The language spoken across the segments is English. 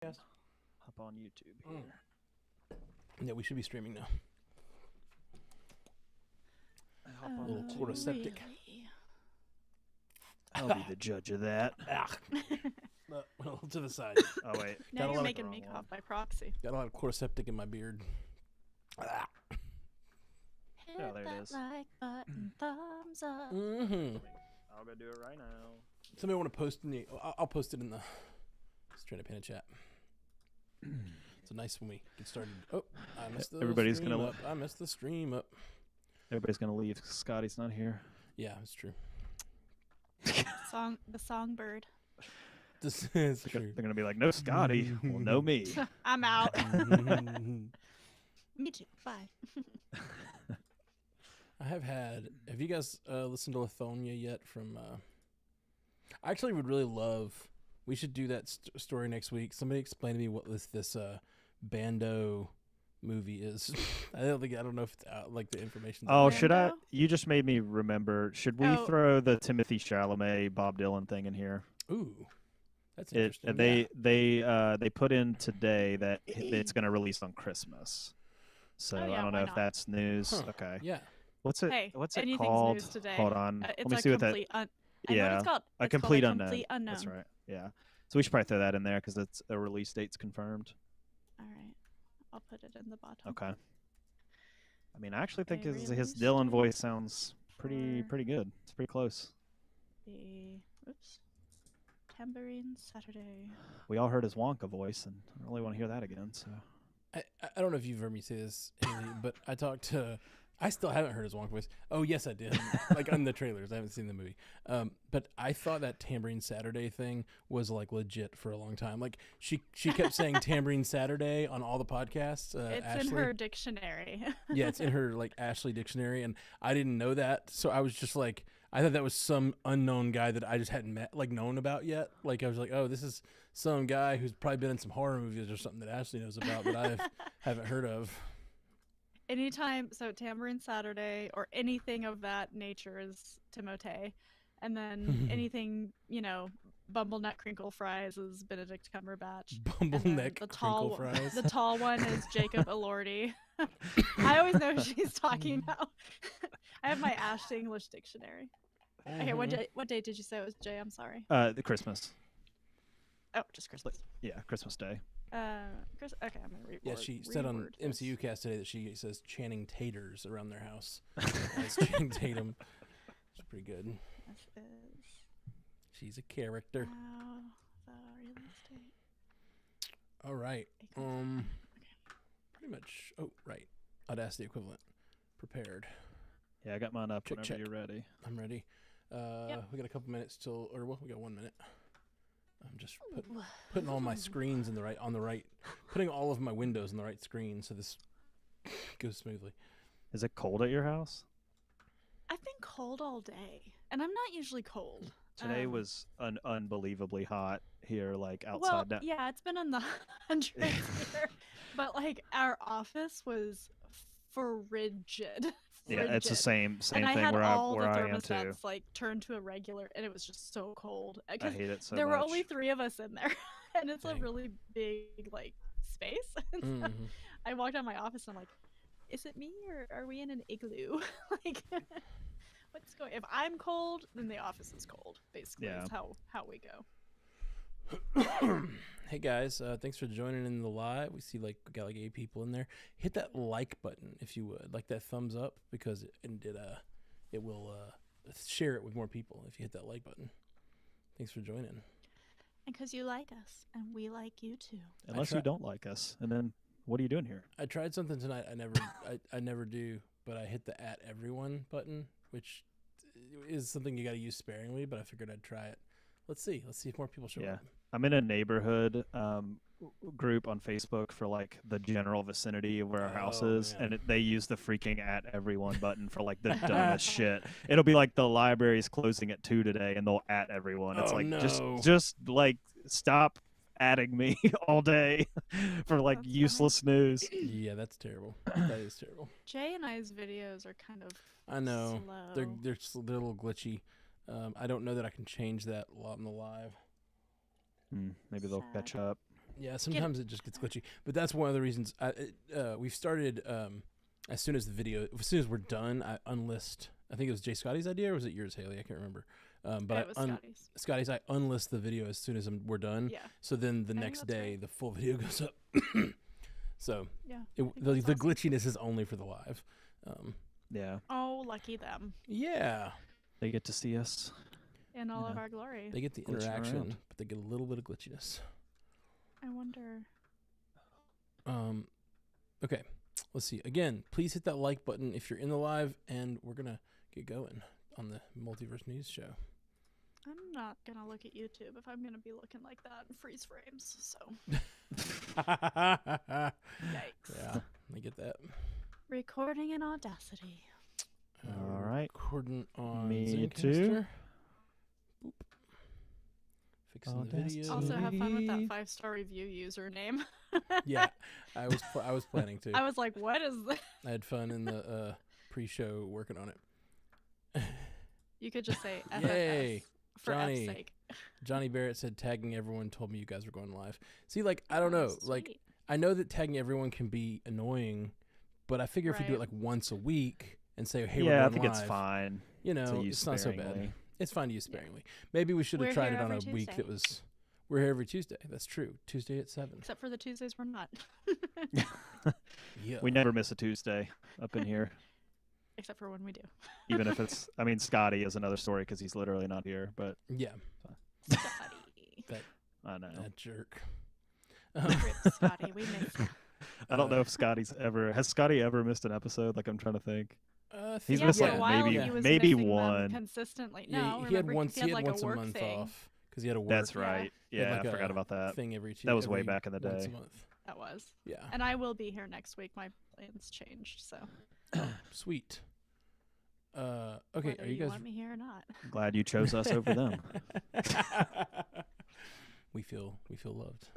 Yes. Hop on YouTube here. Yeah, we should be streaming now. Hop on A little YouTube. quarter septic. I'll be the judge of that. Well, to the side. Oh wait. Now Got a you're lot of making me cough by proxy. Got a lot of quarter septic in my beard. Oh, there it is. Like button, thumbs up. I'll go do it right now. Somebody want to post in the? I'll post it in the. Just trying to pin a chat. It's nice when we get started. Oh, I missed the Everybody's stream gonna up. I missed the stream up. Everybody's gonna leave. 'Cause Scotty's not here. Yeah, it's true. The songbird. This is true. They're gonna be like, no Scotty. Well, no me. I'm out. Me too. Bye. I have had. Have you guys listened to Lithonia yet? From. I actually would really love. We should do that story next week. Somebody explain to me what this Bando movie is. I don't know if it's out, like the information. Oh, should I? Bando? You just made me remember. Should we Oh. throw the Timothy Chalamet, Bob Dylan thing in here? Ooh, that's interesting. They put in today that it's gonna release on Christmas. So Oh, yeah, I don't know why if not? that's news. Huh. Okay. Yeah. What's it? Hey, What's it anything's called? news today. Hold on. It's Let me a see what that. complete I know what Yeah, it's called. a It's called complete a unknown. complete unknown. That's right. Yeah. So we should probably throw that in there because it's a release date's confirmed. All right. I'll put it in the bottom. Okay. I mean, I actually think A his release Dylan date voice sounds pretty for- good. It's pretty close. Tambourine Saturday. We all heard his Wonka voice, and I don't really want to hear that again. So I don't know if you've heard me say this, Haley, but I talked to. I still haven't heard his Wonka voice. Oh yes, I did. Like on the trailers. I haven't seen the movie. But I thought that Tambourine Saturday thing was like legit for a long time. Like she kept saying Tambourine Saturday on all the podcasts. It's Ashley. in her dictionary. Yeah, it's in her like Ashley dictionary, and I didn't know that, so I was just like, I thought that was some unknown guy that I just hadn't met, like known about yet. Like I was like, oh, this is some guy who's probably been in some horror movies or something that Ashley knows about that I haven't heard of. Anytime, so Tambourine Saturday or anything of that nature is Timothée. And then anything, Bumble Nut Crinkle Fries is Benedict Cumberbatch. And then Bumbleneck the crinkle tall, fries. the tall one is Jacob Elordi. I always know who she's talking about. I have my Ash English dictionary. Okay, what date did you say it was, Jay? I'm sorry. the Christmas. Oh, just Christmas. Yeah, Christmas Day. Okay, I'm gonna read. Yeah, she said on MCU Cast today that she says Channing Taters around their house. As Channing Tatum. It's pretty good. This is She's a character. now the release date. All right. Okay. Pretty much. Oh, right. Audacity equivalent. Prepared. Yeah, I got mine up Check, whenever check. you're ready. I'm ready. Yep. We got a couple minutes till, or well, we got 1 minute. I'm just putting all my screens putting all of my windows in the right screen so this goes smoothly. Is it cold at your house? I've been cold all day, and I'm not usually cold. Today was unbelievably hot here, like Well, outside. yeah, it's been in the hundreds here, but like our office was frigid. Yeah, it's the same and thing I had where all the I am too. thermostats like turned to a regular, and it was just so cold. I 'Cause hate it so there much. were only 3 of us in there, and it's Dang. a really big like space. And so Mhm. I walked out of my office, and I'm like, is it me or are we in an igloo? Like, what's going? If I'm cold, then the office is cold. Basically, Yeah. is how we go. Hey guys, thanks for joining in the live. We see we got like 8 people in there. Hit that like button if you would, like that thumbs up, because it will share it with more people if you hit that like button. Thanks for joining. And because you like us, and we like you too. Unless you don't like us, and then what are you doing here? I tried something tonight. I never do, but I hit the @everyone button, which is something you got to use sparingly. But I figured I'd try it. Let's see if more people show Yeah. up. I'm in a neighborhood group on Facebook for like the general vicinity of where our house Oh, is, man. and they use the freaking @everyone button for like the dumbest shit. It'll be like the library's closing at 2 today, and they'll @everyone. It's Oh, like no. just like stop adding me all day for like That's useless news. Yeah, that's terrible. That is terrible. Jay and I's videos are kind of I know slow. they're a little glitchy. I don't know that I can change that on the live. Maybe they'll Sad. catch up. Yeah, sometimes it just gets glitchy. But that's one of the reasons we've started as soon as we're done, I unlist. I think it was Jay Scotty's idea, or was it yours, Haley? I can't remember. But it was Scotty's. I unlist the video as soon as we're done. Yeah. So then the I think next that's day, right. the full video goes up. So Yeah. the that's awesome. glitchiness is only for the live. Yeah. Oh, lucky them. Yeah. They get to see us. In all of Yeah. our glory. They get the Glitching interaction, around. but they get a little bit of glitchiness. I wonder. Okay. Let's see. Again, please hit that like button if you're in the live, and we're going to get going on the Multiverse News show. I'm not going to look at YouTube if I'm going to be looking like that in freeze frames. So, Yeah, yikes. I get that. Recording in Audacity. All right. Recording on Me Zencaster. too. Boop. Fixing the video. Also, have fun with that Sweet. 5-star review username. Yeah, I was planning to. I was like, what is this? I had fun in the pre-show working on it. You could just say FFS Yay, for Johnny. F's sake. Johnny Barrett said tagging everyone told me you guys were going live. See, like, I don't know. Oh, Like, sweet. I know that tagging everyone can be annoying, but I figure if we do it Right. like once a week and say, hey, we're Yeah, I going think it's live, fine. you to know, use it's not so bad. sparingly. It's fine to use sparingly. Maybe we should have We're tried here it on a every week that Tuesday. was. We're here every Tuesday. That's true. Tuesday at 7. Except for the Tuesdays we're not. Yeah. We never miss a Tuesday up in here, Except for when we do. even if it's. I mean, Scotty is another story because he's literally not here. But Yeah. Scotty. I know. That jerk. Rip Scotty, we miss you. I don't know if Scotty's ever has Scotty ever missed an episode. Like I'm trying to think. He's Yeah, missed for like a while maybe he was maybe missing them one. consistently. Yeah, No, he had remember, once. He had like once a a work month thing. off because he had a work. That's Yeah. right. He had Yeah, like I forgot a about that. thing every Tuesday. That was way back in the Once day. a month. That was. Yeah. And I will be here next week. My plans changed, so Sweet. Okay, whether are you guys? want me here or not? Glad you chose us over them. we feel loved.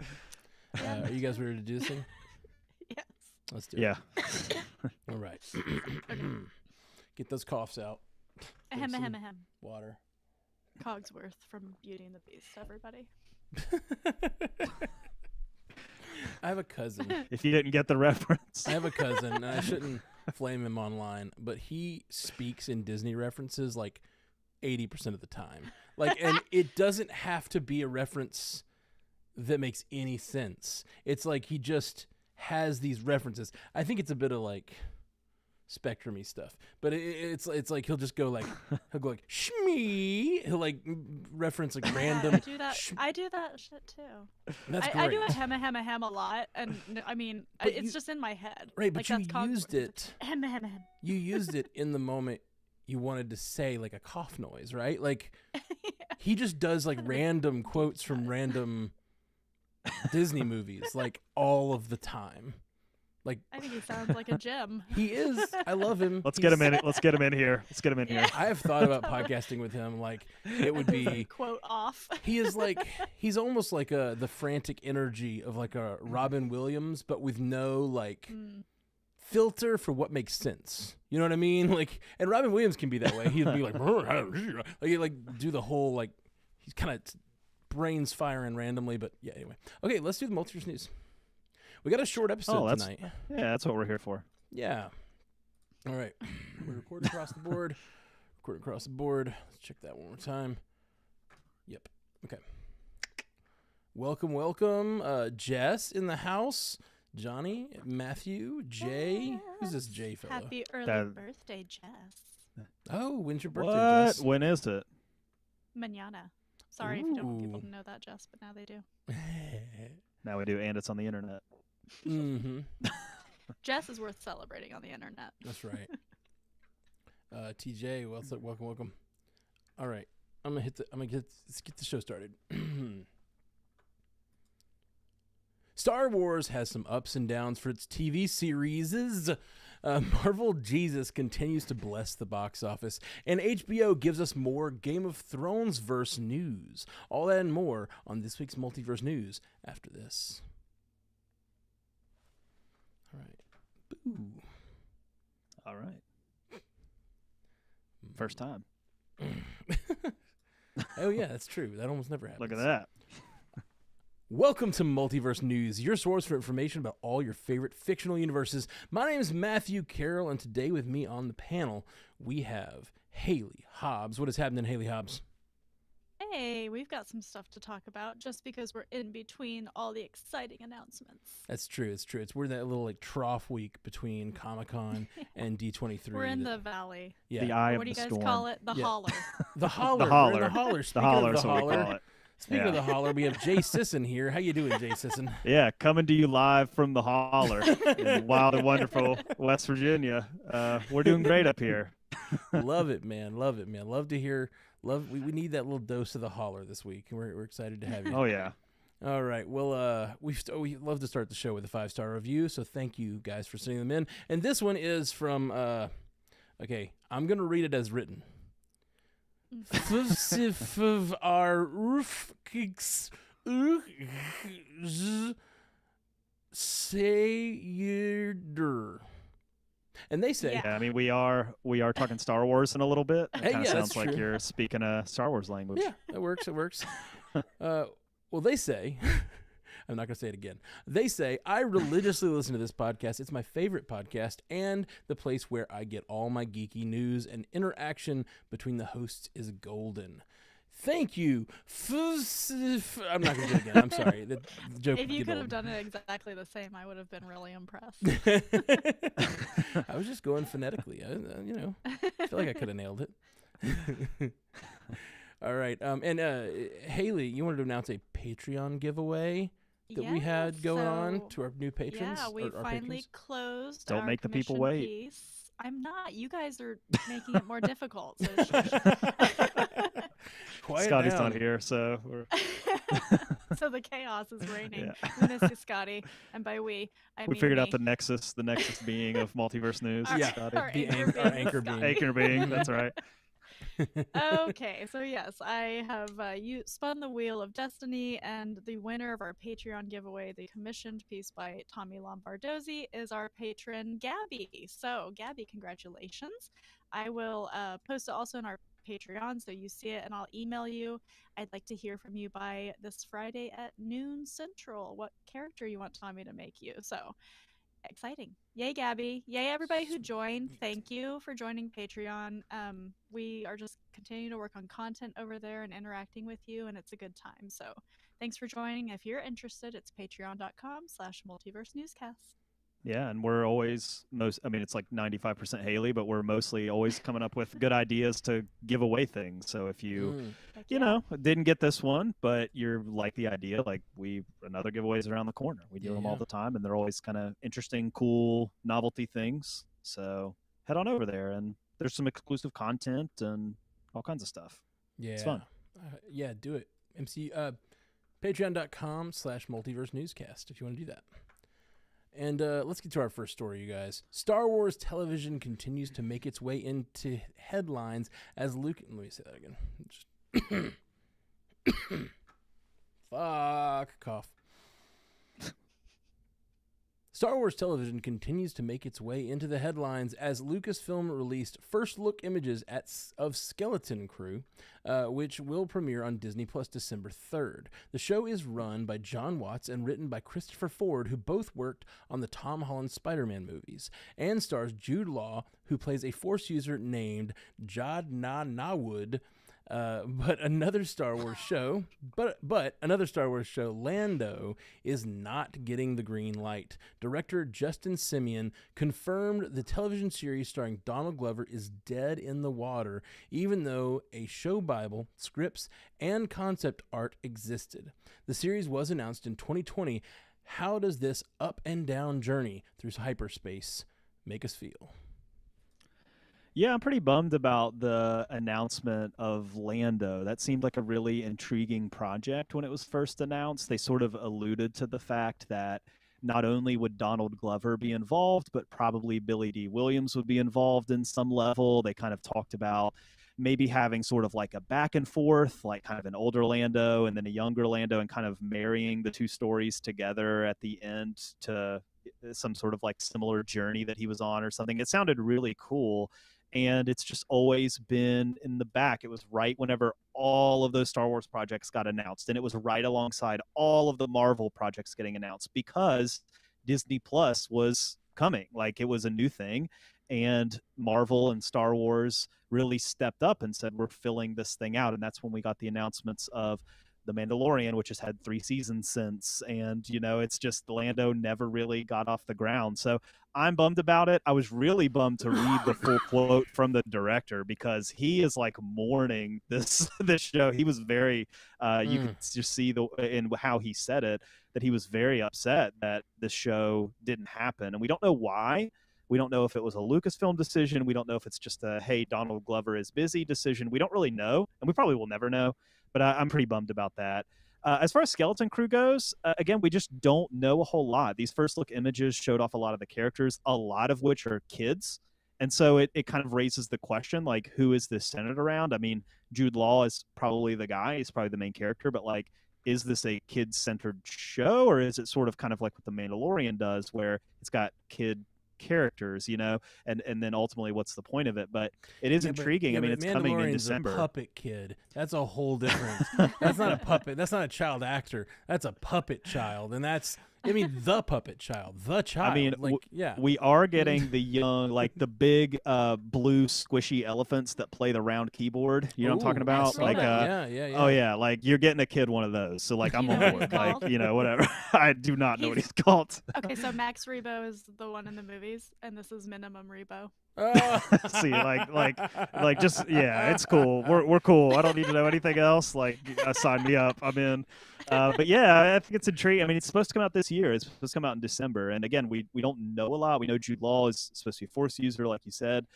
Yeah, Are you guys ready to do this thing? Yes. Let's do it. Yeah. All right. Get those coughs out. Ahem, some- ahem, ahem. Water. Cogsworth from Beauty and the Beast, everybody. I have a cousin. If you didn't get the reference, I have a cousin, and I shouldn't flame him online, but he speaks in Disney references like 80% of the time. Like, and it doesn't have to be a reference that makes any sense. It's like he just has these references. I think it's a bit of like spectrum-y stuff, but it's like he'll just go like shmee. He'll like reference like random. I do that shit too. That's I do great. a hem a lot, and I mean, But it's you- just in my head. Right, like, but you that's Cogsworth. used it. Ahem, ahem, ahem. You used it in the moment you wanted to say like a cough noise, right? Like he just does like random quotes from random Disney movies like all of the time. Like I think he sounds like a gem. he is. I love him. let's get him in. Let's get him in here. Let's get him in here. I have thought about podcasting with him. Like it would be. Quote off. He is like he's almost like the frantic energy of like a Robin Williams, but with no like filter for what makes sense. You know what I mean? Like, and Robin Williams can be that way. He'd be like, he'd like do the whole like he's kind of brains firing randomly. But yeah, anyway. Okay, let's do the Multiverse News. We got a short episode tonight. Yeah, that's what we're here for. Yeah. All right. We're recording across the board. Recording across the board. Let's check that one more time. Yep. Okay. Welcome. Jess in the house. Johnny, Matthew, Jay. Who's this Jay fellow? Happy early That- birthday, Jess. Oh, when's your birthday, What? Jess? When is it? Manana. Sorry if you don't want people Ooh. to know that, Jess, but now they do. Now we do, and it's on the internet. Mm-hmm. Jess is worth celebrating on the internet. That's right. TJ, welcome. All right. Let's get the show started. Star Wars has some ups and downs for its TV series. Marvel Jesus continues to bless the box office, and HBO gives us more Game of Thrones verse news. All that and more on this week's Multiverse News after this. All right. Boo. All right. First time. Oh yeah, that's true. That almost never happens. Look at that. Welcome to Multiverse News, your source for information about all your favorite fictional universes. My name is Matthew Carroll, and today with me on the panel, we have Haley Hobbs. What is happening, Haley Hobbs? Hey, we've got some stuff to talk about just because we're in between all the exciting announcements. That's true. It's true. We're in that little trough week between Comic-Con and D23. We're in the valley. Yeah. The eye What of do you the guys storm. call it? The holler. The holler. The holler. We're in the holler. The Speaking holler of the is what we holler, call it. Speaking of the holler, we have Jay Sisson here. How you doing, Jay Sisson? Yeah, coming to you live from the holler in wild and wonderful West Virginia. We're doing great up here. Love it, man. Love it, man. Love to hear. We need that little dose of the holler this week, and we're excited to have you. Oh yeah. All right. Well, we love to start the show with a 5-star review, so thank you guys for sending them in. And this one is from. Okay, I'm gonna read it as written. And they say, Yeah, I mean we are talking Star Wars in a little bit. It Hey, kind of yeah, sounds that's like true. you're speaking a Star Wars language. yeah, it works. It works. Well, they say, I'm not going to say it again. They say, I religiously listen to this podcast. It's my favorite podcast and the place where I get all my geeky news, and interaction between the hosts is golden. Thank you. I'm not going to do it again. I'm sorry. The joke If you get could have old. done it exactly the same, I would have been really impressed. I was just going phonetically. I feel like I could have nailed it. All right. And Haley, you wanted to announce a Patreon giveaway that we had going on to our new patrons. Yeah, we our finally patrons? closed. Don't our make the people commission wait. piece. I'm not. You guys are making it more difficult. So Quiet Scotty's down. not here, so we're so the chaos is reigning. Yeah. We miss you, Scotty, and by we, I we mean figured me. out the nexus being of multiverse news. Our- Yeah. Scotty. our The anchor our being anchor Scotty. being. Anchor being, that's right. Okay, so yes, I have you spun the wheel of destiny, and the winner of our Patreon giveaway, the commissioned piece by Tommy Lombardozzi, is our patron Gabby. So Gabby, congratulations! I will post it also in our Patreon, so you see it, and I'll email you. I'd like to hear from you by this Friday at noon Central. What character you want Tommy to make you? So exciting. Yay, Gabby. Yay, everybody who joined. Thank you for joining Patreon. We are just continuing to work on content over there and interacting with you, and it's a good time. So thanks for joining. If you're interested, it's patreon.com/multiverse newscast. Yeah, and we're always it's like 95% Haley, but we're mostly always coming up with good ideas to give away things. So if you Heck you yeah. know, didn't get this one, but you're like the idea, like another giveaways around the corner. We do them all Yeah. the time, and they're always kind of interesting, cool, novelty things. So head on over there, and there's some exclusive content and all kinds of stuff. Yeah. It's fun. Yeah, do it. Patreon.com/multiverse newscast if you want to do that. And let's get to our first story, you guys. Star Wars television continues to make its way into headlines as Luke... Let me say that again. Fuck. Cough. Star Wars television continues to make its way into the headlines as Lucasfilm released first look images of Skeleton Crew, which will premiere on Disney Plus December 3rd. The show is run by John Watts and written by Christopher Ford, who both worked on the Tom Holland Spider-Man movies, and stars Jude Law, who plays a Force user named Jad Nawud. But another Star Wars show, Lando, is not getting the green light. Director Justin Simien confirmed the television series starring Donald Glover is dead in the water, even though a show bible, scripts, and concept art existed. The series was announced in 2020. How does this up and down journey through hyperspace make us feel? Yeah, I'm pretty bummed about the announcement of Lando. That seemed like a really intriguing project when it was first announced. They sort of alluded to the fact that not only would Donald Glover be involved, but probably Billy D. Williams would be involved in some level. They kind of talked about maybe having sort of like a back and forth, like kind of an older Lando and then a younger Lando, and kind of marrying the two stories together at the end to some sort of like similar journey that he was on or something. It sounded really cool. and it's just always been in the back. It was right whenever all of those Star Wars projects got announced, and it was right alongside all of the Marvel projects getting announced because Disney Plus was coming. Like it was a new thing, and Marvel and Star Wars really stepped up and said we're filling this thing out, and that's when we got the announcements of the Mandalorian, which has had 3 seasons since, and it's just Lando never really got off the ground. So I'm bummed about it. I was really bummed to read the full quote from the director because he is like mourning this show. He was very you could just see in how he said it that he was very upset that the show didn't happen, and we don't know why. We don't know if it was a Lucasfilm decision. We don't know if it's just a hey, Donald Glover is busy decision. We don't really know, and we probably will never know. But I'm pretty bummed about that. As far as Skeleton Crew goes, again, we just don't know a whole lot. These first look images showed off a lot of the characters, a lot of which are kids. And so it kind of raises the question, like, who is this centered around? I mean, Jude Law is probably the guy. He's probably the main character. But, like, is this a kid-centered show? Or is it sort of kind of like what The Mandalorian does, where it's got kid characters, and then ultimately what's the point of it? But it is intriguing. I mean, it's coming in December. A puppet kid. That's a whole different. That's not a puppet. That's not a child actor. That's a puppet child, and that's. I mean, the puppet child, the child. I mean, we are getting the young, like the big blue squishy elephants that play the round keyboard. You know what I'm talking about? Like, yeah. Oh yeah, like you're getting a kid one of those. So like I'm on board. Like whatever. I do not know what he's called. Okay, so Max Rebo is the one in the movies, and this is Minimum Rebo. See, like just it's cool. We're cool. I don't need to know anything else. Like, sign me up. I'm in. But yeah, I think it's intriguing. I mean, it's supposed to come out this year. It's supposed to come out in December. And again, we don't know a lot. We know Jude Law is supposed to be a Force user, like you said.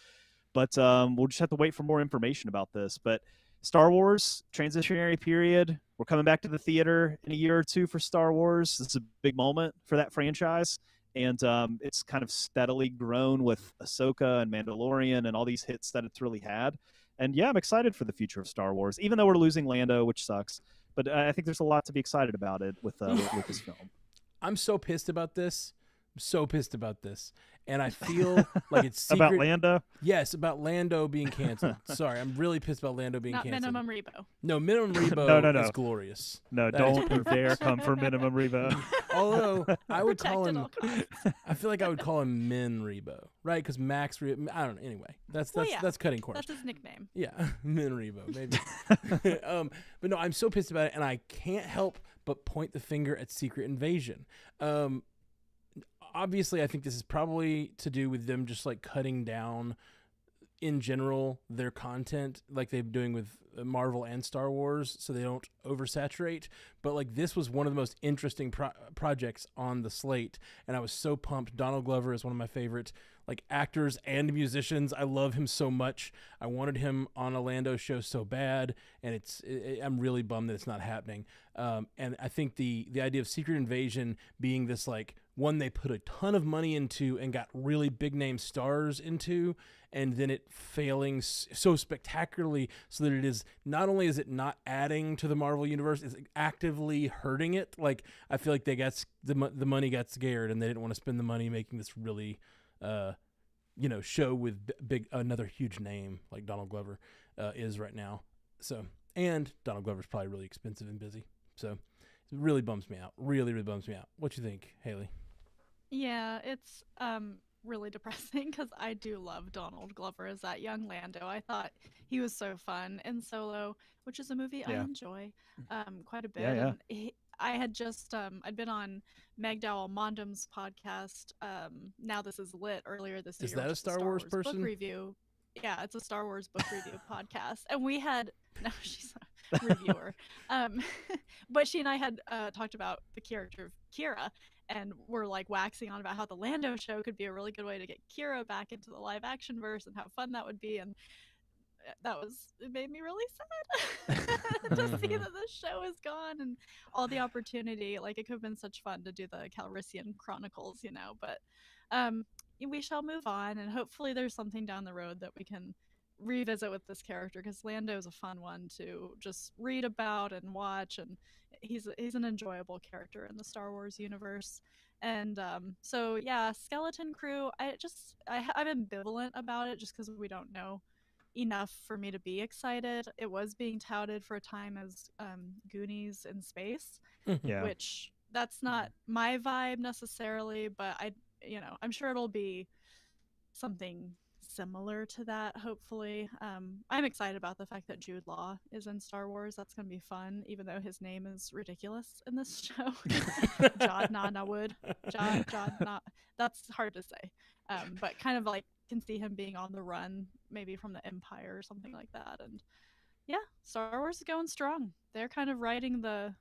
But we'll just have to wait for more information about this. But Star Wars, transitionary period. We're coming back to the theater in a year or two for Star Wars. This is a big moment for that franchise. And it's kind of steadily grown with Ahsoka and Mandalorian and all these hits that it's really had. And yeah, I'm excited for the future of Star Wars, even though we're losing Lando, which sucks. But I think there's a lot to be excited about it with this film. I'm so pissed about this. And I feel like it's secret. About Lando? Yes, about Lando being canceled. Sorry, I'm really pissed about Lando being canceled. Not Minimum Rebo. No, Minimum Rebo no. is glorious. No, don't you dare come for Minimum Rebo. Although I would call him, I feel like I would call him Min Rebo, right? Because Max Rebo, I don't know. Anyway, that's cutting corners. That's his nickname. Yeah, Min Rebo, maybe. But no, I'm so pissed about it, and I can't help but point the finger at Secret Invasion. Obviously, I think this is probably to do with them just like cutting down in general their content like they've been doing with Marvel and Star Wars so they don't oversaturate. But like this was one of the most interesting projects on the slate, and I was so pumped. Donald Glover is one of my favorite like actors and musicians. I love him so much. I wanted him on a Lando show so bad, and I'm really bummed that it's not happening. And I think the idea of Secret Invasion being this like one they put a ton of money into and got really big name stars into, and then it failing so spectacularly so that it is not only is it not adding to the Marvel universe, it's actively hurting it. Like I feel like they got the money got scared and they didn't want to spend the money making this really show with another huge name like Donald Glover is right now. So, and Donald Glover's probably really expensive and busy. So it really bums me out. Really, really bums me out. What you think, Haley? Yeah, it's really depressing because I do love Donald Glover as that young Lando. I thought he was so fun in Solo, which is a movie I enjoy quite a bit. Yeah. And I had just I'd been on Meg Dowell Mondam's podcast. Now This Is Lit earlier this year. Is that a Star Wars person? Book review. Yeah, it's a Star Wars book review podcast, and we had she's a reviewer, but she and I had talked about the character of Kira. And we're like waxing on about how the Lando show could be a really good way to get Kira back into the live action verse and how fun that would be. And it made me really sad to see that this show is gone and all the opportunity. Like, it could have been such fun to do the Calrissian Chronicles, but we shall move on, and hopefully there's something down the road that we can revisit with this character, because Lando is a fun one to just read about and watch, and he's an enjoyable character in the Star Wars universe. And so yeah, Skeleton Crew. I'm ambivalent about it just because we don't know enough for me to be excited. It was being touted for a time as Goonies in space, Yeah. which that's not my vibe necessarily, but I'm sure it'll be something similar to that, hopefully. I'm excited about the fact that Jude Law is in Star Wars. That's going to be fun, even though his name is ridiculous in this show. Jod Nana Wood. Jod Na. That's hard to say. But kind of like can see him being on the run, maybe from the Empire or something like that. And yeah, Star Wars is going strong. They're kind of writing the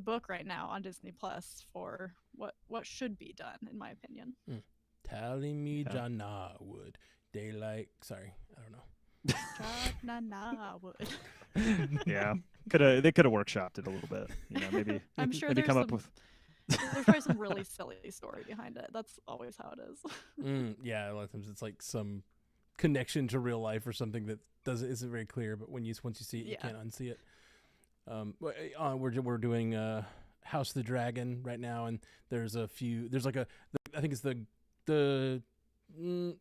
book right now on Disney Plus for what should be done, in my opinion. Tally me Yeah. Jana would. Daylight. Sorry, I don't know. Jod Nana Wood. Yeah. They could have workshopped it a little bit. Maybe I'm sure maybe there's come some up with there's probably some really silly story behind it. That's always how it is. Yeah, a lot of times it's like some connection to real life or something that isn't very clear, but once you see it, you can't unsee it. We're doing House of the Dragon right now, and there's I think it's the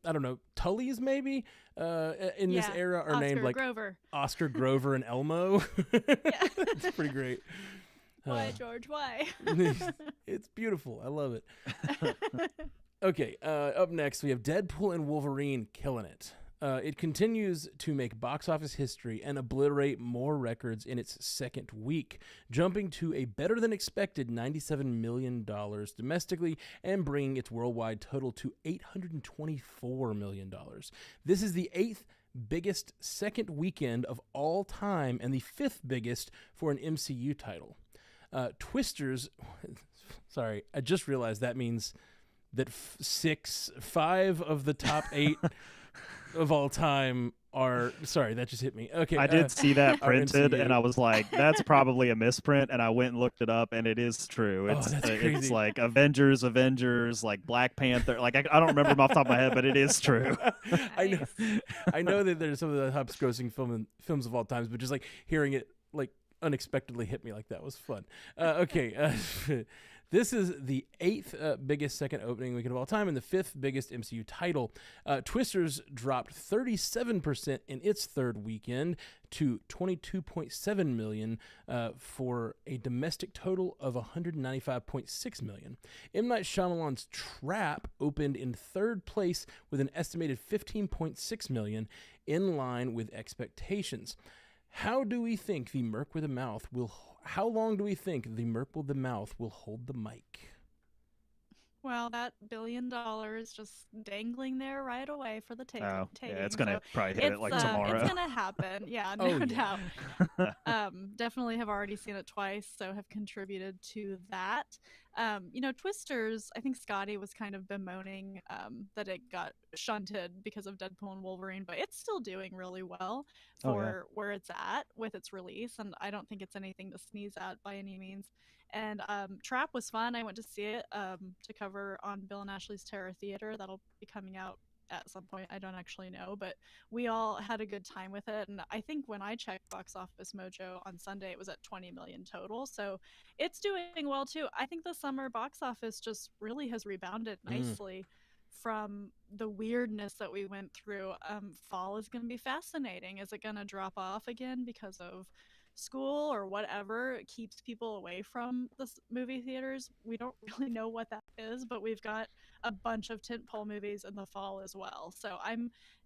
I don't know, Tullys maybe in this era are Oscar named like Grover. Oscar, Grover, and Elmo. It's pretty great. Why, George? Why? It's beautiful. I love it. Okay, up next we have Deadpool and Wolverine killing it. It continues to make box office history and obliterate more records in its second week, jumping to a better than expected $97 million domestically and bringing its worldwide total to $824 million. This is the 8th biggest second weekend of all time and the 5th biggest for an MCU title. Twisters, sorry, I just realized that means that 5 of the top 8 of all time are, sorry, that just hit me. Okay, I did see that printed, MCU. and I was like, "That's probably a misprint." And I went and looked it up, and it is true. It's that's it's crazy. like Avengers, like Black Panther. Like I don't remember them off the top of my head, but it is true. I know that there's some of the top grossing films of all times, but just like hearing it like unexpectedly hit me like that was fun. Okay. This is the 8th biggest second opening weekend of all time and the 5th biggest MCU title. Twisters dropped 37% in its third weekend to $22.7 million for a domestic total of $195.6 million. M. Night Shyamalan's Trap opened in third place with an estimated $15.6 million, in line with expectations. How long do we think the Merc with a Mouth will hold the mic? Well, that $1 billion just dangling there right away for the taking. Yeah, it's gonna probably hit it like tomorrow. It's gonna happen. Yeah, no doubt. Definitely have already seen it twice, so have contributed to that. Twisters, I think Scotty was kind of bemoaning that it got shunted because of Deadpool and Wolverine, but it's still doing really well for where it's at with its release, and I don't think it's anything to sneeze at by any means. And Trap was fun. I went to see it to cover on Bill and Ashley's Terror Theater. That'll be coming out at some point. I don't actually know, but we all had a good time with it. And I think when I checked Box Office Mojo on Sunday, it was at 20 million total. So it's doing well too. I think the summer box office just really has rebounded nicely from the weirdness that we went through. Fall is going to be fascinating. Is it going to drop off again because of school or whatever keeps people away from the movie theaters? We don't really know what that is, but we've got a bunch of tentpole movies in the fall as well. So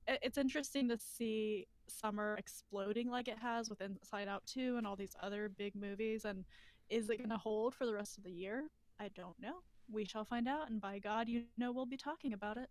it's interesting to see summer exploding like it has with Inside Out 2 and all these other big movies. And is it going to hold for the rest of the year? I don't know. We shall find out, and by God, we'll be talking about it.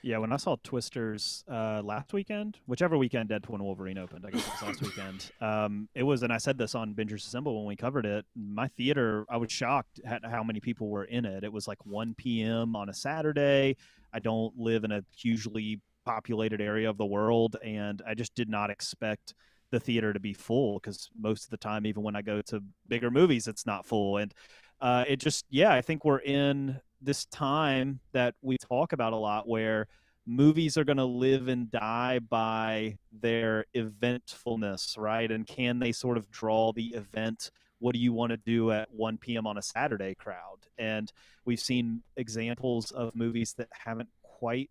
Yeah, when I saw Twisters last weekend, whichever weekend Deadpool and Wolverine opened, I guess it was last weekend. It was, and I said this on Bingers Assemble when we covered it. My theater, I was shocked at how many people were in it. It was like 1 p.m. on a Saturday. I don't live in a hugely populated area of the world, and I just did not expect the theater to be full because most of the time, even when I go to bigger movies, it's not full. And it just, I think we're in this time that we talk about a lot where movies are going to live and die by their eventfulness, right? And can they sort of draw the event what do you want to do at 1 p.m. on a Saturday crowd? And we've seen examples of movies that haven't quite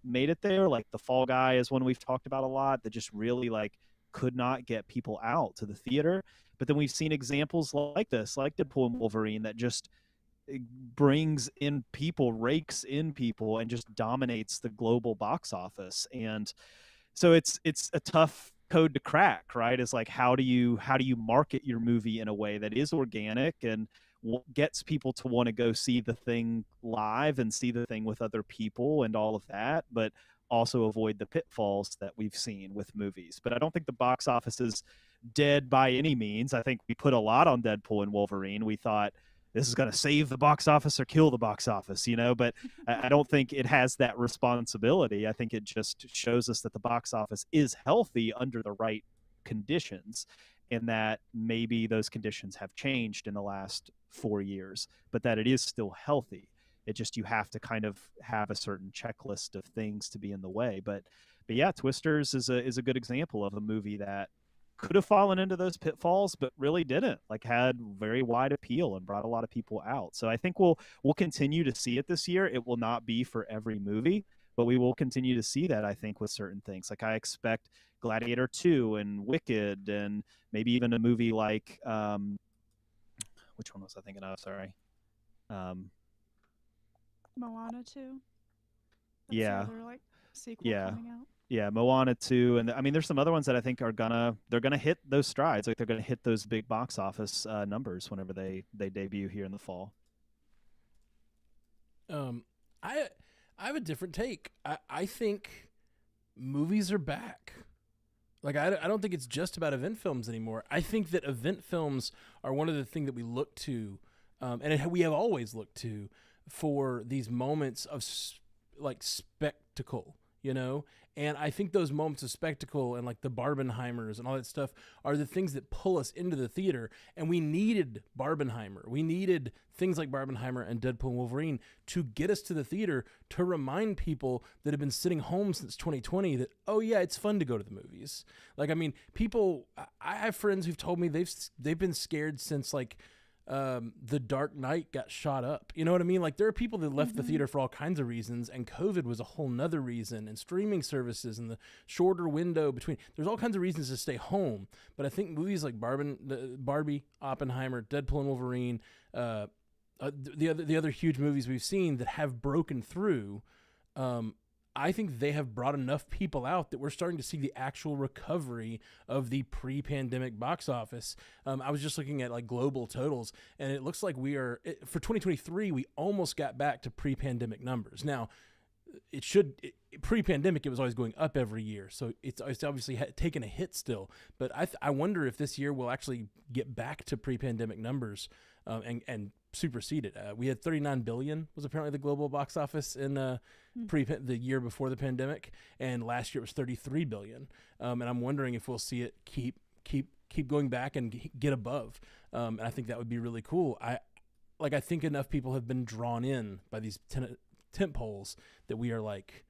made it there. Like The Fall Guy is one we've talked about a lot that just really like could not get people out to the theater. But then we've seen examples like this, like Deadpool and Wolverine, that just brings in people, rakes in people, and just dominates the global box office. And so it's a tough code to crack, right? Is like how do you market your movie in a way that is organic and gets people to want to go see the thing live and see the thing with other people and all of that, but also avoid the pitfalls that we've seen with movies. But I don't think the box office is dead by any means. I think we put a lot on Deadpool and Wolverine. We thought this is going to save the box office or kill the box office, but I don't think it has that responsibility. I think it just shows us that the box office is healthy under the right conditions, and that maybe those conditions have changed in the last 4 years, but that it is still healthy. It just, you have to kind of have a certain checklist of things to be in the way. But yeah, Twisters is a good example of a movie that could have fallen into those pitfalls, but really didn't. Like, had very wide appeal and brought a lot of people out. So I think we'll continue to see it this year. It will not be for every movie, but we will continue to see that, I think, with certain things. Like, I expect Gladiator 2 and Wicked and maybe even a movie like which one was I thinking of? Sorry. Moana 2. That's Yeah. the other, like, sequel coming out. Yeah, Moana 2, and I mean, there's some other ones that I think are they're gonna hit those strides. Like, they're gonna hit those big box office numbers whenever they debut here in the fall. I have a different take. I think movies are back. Like, I don't think it's just about event films anymore. I think that event films are one of the things that we look to, we have always looked to for these moments of like spectacle. And I think those moments of spectacle and like the Barbenheimers and all that stuff are the things that pull us into the theater. And we needed Barbenheimer. We needed things like Barbenheimer and Deadpool and Wolverine to get us to the theater, to remind people that have been sitting home since 2020 that, oh yeah, it's fun to go to the movies. Like, I mean, I have friends who've told me they've been scared since like, The Dark Knight got shot up. You know what I mean? Like, there are people that left the theater for all kinds of reasons, and COVID was a whole nother reason, and streaming services and the shorter window between. There's all kinds of reasons to stay home. But I think movies like Barbie, Oppenheimer, Deadpool and Wolverine, the other huge movies we've seen that have broken through, I think they have brought enough people out that we're starting to see the actual recovery of the pre-pandemic box office. I was just looking at like global totals, and it looks like for 2023, we almost got back to pre-pandemic numbers. Now, pre-pandemic, it was always going up every year, so it's obviously taken a hit still. But I wonder if this year we'll actually get back to pre-pandemic numbers and supersede it. We had 39 billion was apparently the global box office in the year before the pandemic, and last year it was 33 billion. And I'm wondering if we'll see it keep going back and get above. And I think that would be really cool. I think enough people have been drawn in by these tent poles that we are like,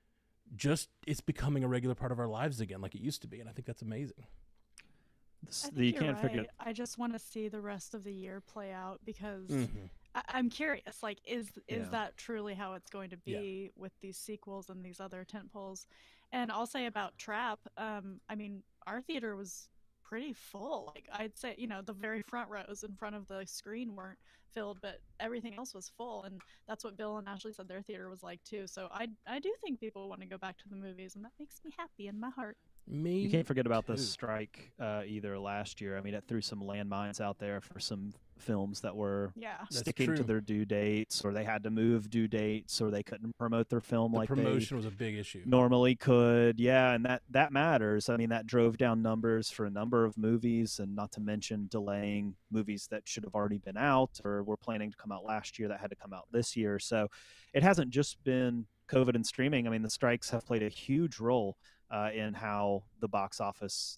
it's becoming a regular part of our lives again, like it used to be, and I think that's amazing. You can't forget. I just want to see the rest of the year play out because I'm curious. Like, is that truly how it's going to be with these sequels and these other tentpoles? And I'll say about Trap. I mean, our theater was pretty full. Like, I'd say, the very front rows in front of the screen weren't filled, but everything else was full. And that's what Bill and Ashley said their theater was like too. So I do think people want to go back to the movies, and that makes me happy in my heart. You can't forget about the strike either last year. I mean, it threw some landmines out there for some films that were sticking to their due dates, or they had to move due dates, or they couldn't promote their film like promotion was a big issue. Normally could. Yeah, and that matters. I mean, that drove down numbers for a number of movies, and not to mention delaying movies that should have already been out or were planning to come out last year that had to come out this year. So it hasn't just been COVID and streaming. I mean, the strikes have played a huge role in how the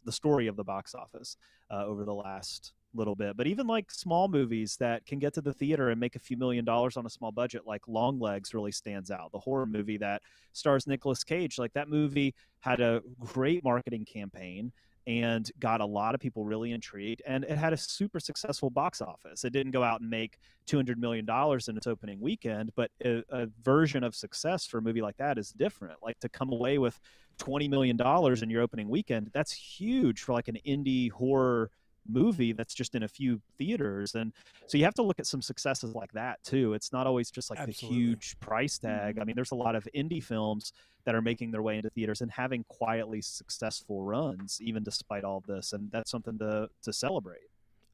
story of the box office over the last little bit. But even like small movies that can get to the theater and make a few $1 million on a small budget, like Longlegs really stands out. The horror movie that stars Nicolas Cage, like that movie had a great marketing campaign and got a lot of people really intrigued. And it had a super successful box office. It didn't go out and make $200 million in its opening weekend, but a version of success for a movie like that is different. Like to come away with $20 million in your opening weekend, that's huge for like an indie horror movie that's just in a few theaters. And so you have to look at some successes like that too. It's not always just like Absolutely. the huge price tag. I mean, there's a lot of indie films that are making their way into theaters and having quietly successful runs even despite all of this, and that's something to celebrate.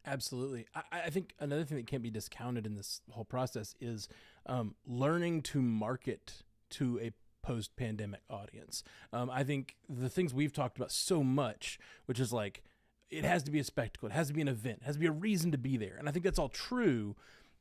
Absolutely. I think another thing that can't be discounted in this whole process is learning to market to a post-pandemic audience. I think the things we've talked about so much, which is like, it has to be a spectacle, it has to be an event, it has to be a reason to be there. And I think that's all true,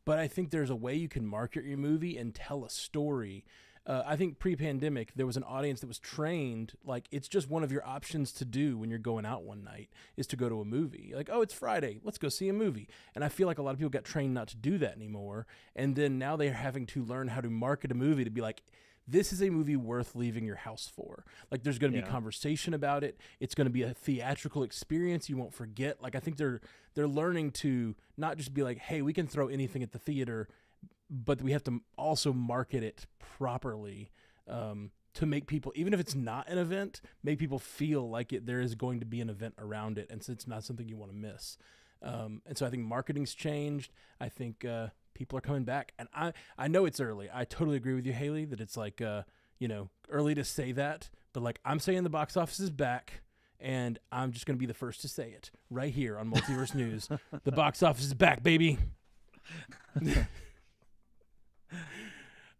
but I think there's a way you can market your movie and tell a story. I think pre-pandemic, there was an audience that was trained, like, it's just one of your options to do when you're going out one night is to go to a movie. Like, oh, it's Friday, let's go see a movie. And I feel like a lot of people got trained not to do that anymore. And then now they're having to learn how to market a movie to be like, this is a movie worth leaving your house for. Like, there's going to be conversation about it. It's going to be a theatrical experience you won't forget. Like, I think they're learning to not just be like, hey, we can throw anything at the theater, but we have to also market it properly to make people, even if it's not an event, make people feel like there is going to be an event around it, and so it's not something you want to miss. And so I think marketing's changed. I think people are coming back, and I know it's early. I totally agree with you, Haley, that it's like early to say that, but like I'm saying the box office is back. And I'm just going to be the first to say it right here on Multiverse News. The box office is back, baby.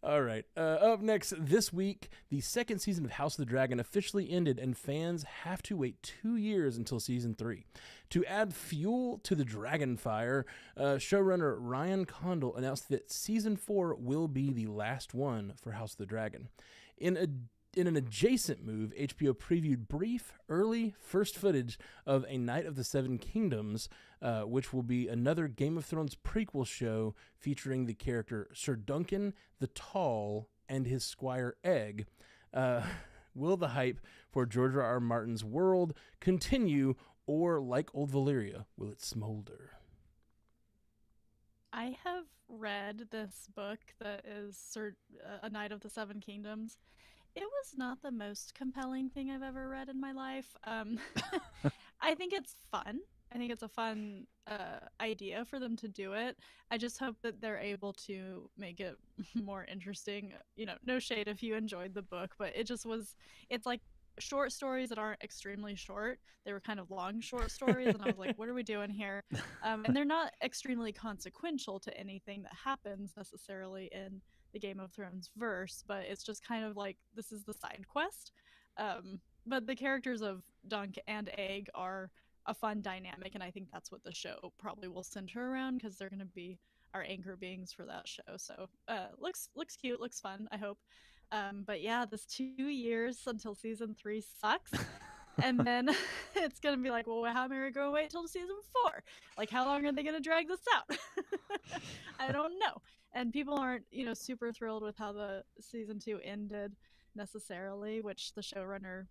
All right. Up next this week, the second season of House of the Dragon officially ended, and fans have to wait 2 years until season 3. To add fuel to the dragon fire, showrunner Ryan Condal announced that season 4 will be the last one for House of the Dragon. In an adjacent move, HBO previewed brief, early first footage of A Night of the Seven Kingdoms, which will be another Game of Thrones prequel show featuring the character Sir Duncan the Tall and his squire Egg. Will the hype for George R.R. Martin's world continue, or like old Valyria, will it smolder? I have read this book that is A Night of the Seven Kingdoms. It was not the most compelling thing I've ever read in my life. I think it's fun. I think it's a fun idea for them to do it. I just hope that they're able to make it more interesting. No shade if you enjoyed the book, but it's like short stories that aren't extremely short. They were kind of long short stories, and I was like, what are we doing here? And they're not extremely consequential to anything that happens necessarily in the Game of Thrones verse, but it's just kind of like, this is the side quest. But the characters of Dunk and Egg are a fun dynamic, and I think that's what the show probably will center around, because they're going to be our anchor beings for that show. So looks cute, looks fun, I hope. But yeah, this 2 years until season 3 sucks. And then it's going to be like, well, how am I going to wait till season 4? Like, how long are they going to drag this out? I don't know. And people aren't, super thrilled with how the season 2 ended necessarily, which the showrunner,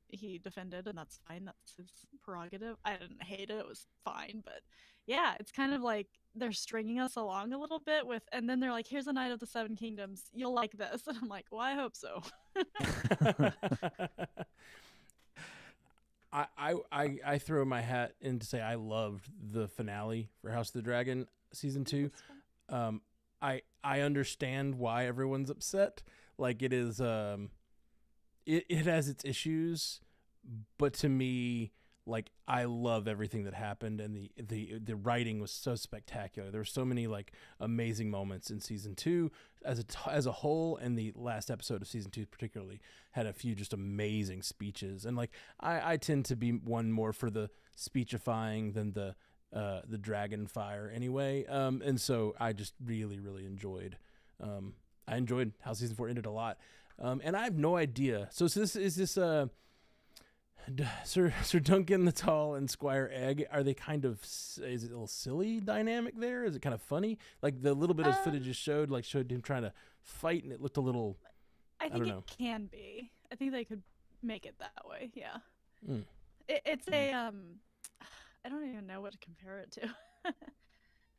he defended, and that's fine. That's his prerogative. I didn't hate it. It was fine. But yeah, it's kind of like they're stringing us along a little bit and then they're like, here's a Night of the Seven Kingdoms. You'll like this. And I'm like, well, I hope so. I throw my hat in to say I loved the finale for House of the Dragon season 2. I understand why everyone's upset. Like, it is it has its issues, but to me, like, I love everything that happened, and the writing was so spectacular. There were so many like amazing moments in season 2 as a whole, and the last episode of season 2 particularly had a few just amazing speeches. And like I tend to be one more for the speechifying than the dragon fire anyway. And so I just really, really enjoyed I enjoyed how season 4 ended a lot. And I have no idea. So this is this Sir Duncan the Tall and Squire Egg, are they kind of, is it a little silly dynamic there? Is it kind of funny? Like, the little bit of footage it showed him trying to fight, and it looked a little, I think it can be. I think they could make it that way, yeah. It's a I don't even know what to compare it to.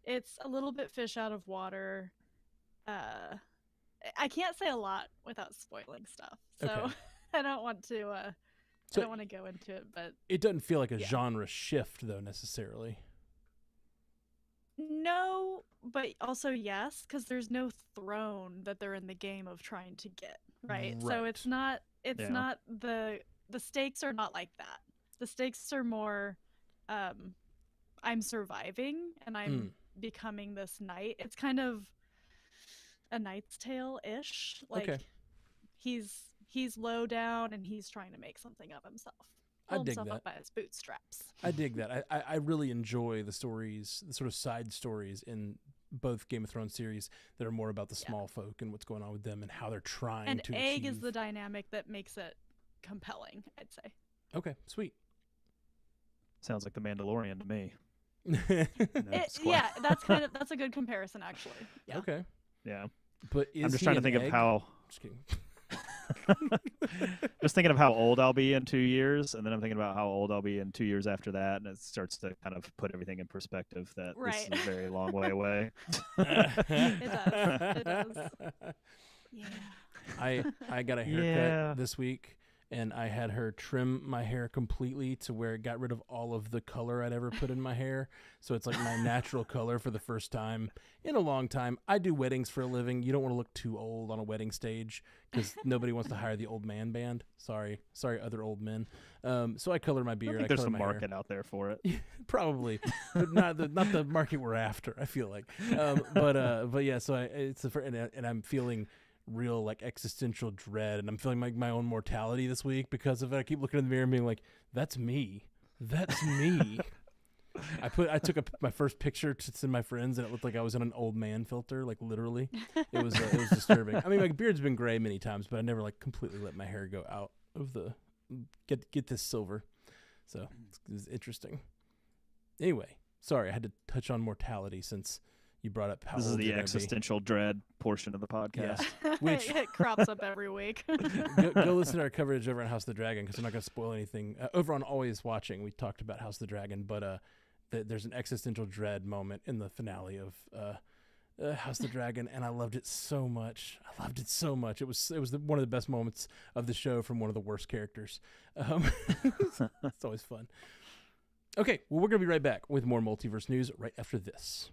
It's a little bit fish out of water. Uh, I can't say a lot without spoiling stuff, so Okay. I don't want to. I So don't want to go into it, but it doesn't feel like a Yeah. genre shift though necessarily. no, but also yes, because there's no throne that they're in the game of trying to get, right? So Right. it's not. It's Yeah. not the stakes are not like that. The stakes are more, I'm surviving and I'm becoming this knight. It's kind of a Knight's Tale ish. Like Okay. he's low down and he's trying to make something of himself. I Pull dig himself that. up by his bootstraps. I dig that. I really enjoy the stories, the sort of side stories in both Game of Thrones series that are more about the small folk and what's going on with them and how they're trying And to Egg achieve. is the dynamic that makes it compelling, I'd say. Okay, sweet. Sounds like the Mandalorian to me. No, it's quite- Yeah, that's a good comparison actually. Yeah. Okay, Yeah. but is I'm just he trying to an think egg? of how. Just kidding. Just thinking of how old I'll be in 2 years, and then I'm thinking about how old I'll be in 2 years after that, and it starts to kind of put everything in perspective that Right. this is a very long way away. It does. Yeah. I got a haircut Yeah. this week, and I had her trim my hair completely to where it got rid of all of the color I'd ever put in my hair. So it's like my natural color for the first time in a long time. I do weddings for a living. You don't want to look too old on a wedding stage because nobody wants to hire the old man band. Sorry, other old men. So I color my I beard. think I there's color some my hair. market out there for it. Probably, but not the market we're after. I feel like, but yeah. So and I'm feeling real like existential dread, and I'm feeling like my own mortality this week because of it. I keep looking in the mirror and being like, "That's me. That's me." I took my first picture to send my friends, and it looked like I was in an old man filter, like literally. It was disturbing. I mean, my beard's been gray many times, but I never like completely let my hair go out of the get this silver. So it's interesting. Anyway, sorry, I had to touch on mortality since you brought up how This is old the you're gonna be. existential dread portion of the podcast. Which- it crops up every week. Go listen to our coverage over on House of the Dragon because I'm not going to spoil anything. Over on Always Watching, we talked about House of the Dragon, but there's an existential dread moment in the finale of House of the Dragon, and I loved it so much. It was one of the best moments of the show from one of the worst characters. It's always fun. Okay, well, we're going to be right back with more multiverse news right after this.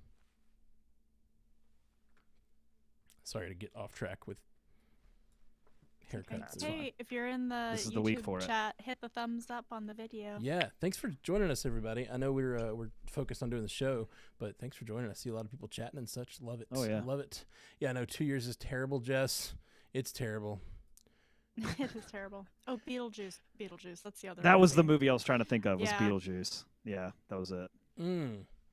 Sorry to get off track with haircuts. It's fine. Hey, if you're in the This is YouTube the week for it. chat, hit the thumbs up on the video. Yeah, thanks for joining us, everybody. I know we're focused on doing the show, but thanks for joining us. See a lot of people chatting and such. Love it. Oh, yeah. Love it. Yeah, I know 2 years is terrible, Jess. It's terrible. It is terrible. Oh, Beetlejuice. That's the other That was the movie. movie I was trying to think of. Was Yeah. Beetlejuice? Yeah, that was it.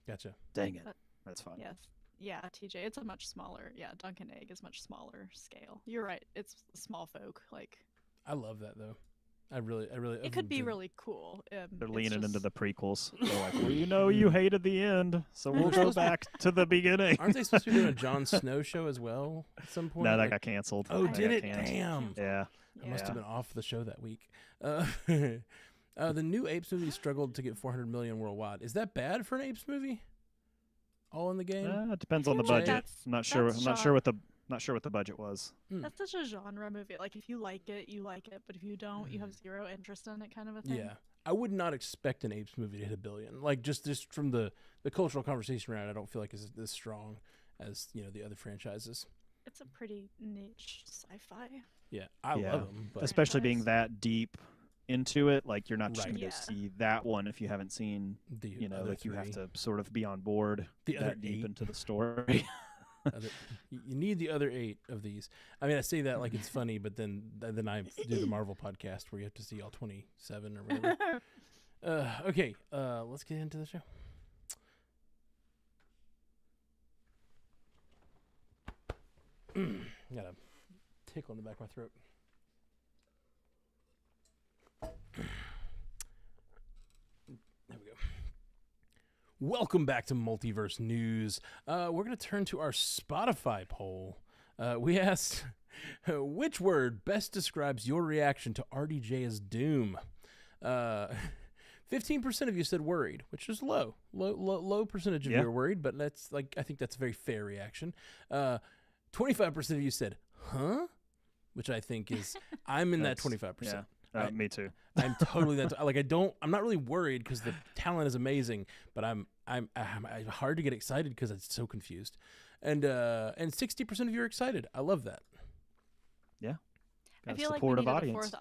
Gotcha. Dang it. But- That's fine. Yes. Yeah, TJ. It's a much smaller. Yeah, Dunkin' Egg is much smaller scale. You're right. It's small folk. Like I love that though. I really. it could be really cool. They're it's leaning into just- the prequels. They're like, well, you know, you hated the end, so we'll go back to the beginning. Aren't they supposed to be doing a Jon Snow show as well at some point? No, that Like- got canceled. Oh, That did got it? canceled. Damn. Yeah. I must have Yeah. been off the show that week. The new Apes movie struggled to get 400 million worldwide. Is that bad for an Apes movie? All in the game? It depends on the feel like budget. that's- I'm not sure. that's I'm not sure what the budget was. That's such a genre movie. Like if you like it, you like it. But if you don't, you have zero interest in it, kind of a thing. Yeah. I would not expect an Apes movie to hit $1 billion. Like just from the cultural conversation around it, I don't feel like it's as strong as, the other franchises. It's a pretty niche sci-fi. Yeah. I Yeah. love them. But Especially franchise. being that deep into it, like you're not just Right. going to Yeah. see that one if you haven't seen. the other Like you have three- to sort of be on board The other that deep 8. into the story. You need the other 8 of these. I mean, I say that like it's funny, but then I do the Marvel podcast where you have to see all 27 or whatever. Okay, let's get into the show. Got a tickle in the back of my throat. There we go. Welcome back to Multiverse News. We're going to turn to our Spotify poll. We asked, which word best describes your reaction to RDJ as Doom? 15% of you said worried, which is low percentage of you are worried, but that's like, I think that's a very fair reaction. 25% of you said, huh? Which I think is, I'm in that 25%. Yeah, me too. I'm totally that. Like, I'm not really worried because the talent is amazing, but I'm hard to get excited because I'm so confused. And 60% of you are excited. I love that. Yeah. I feel like we needed a fourth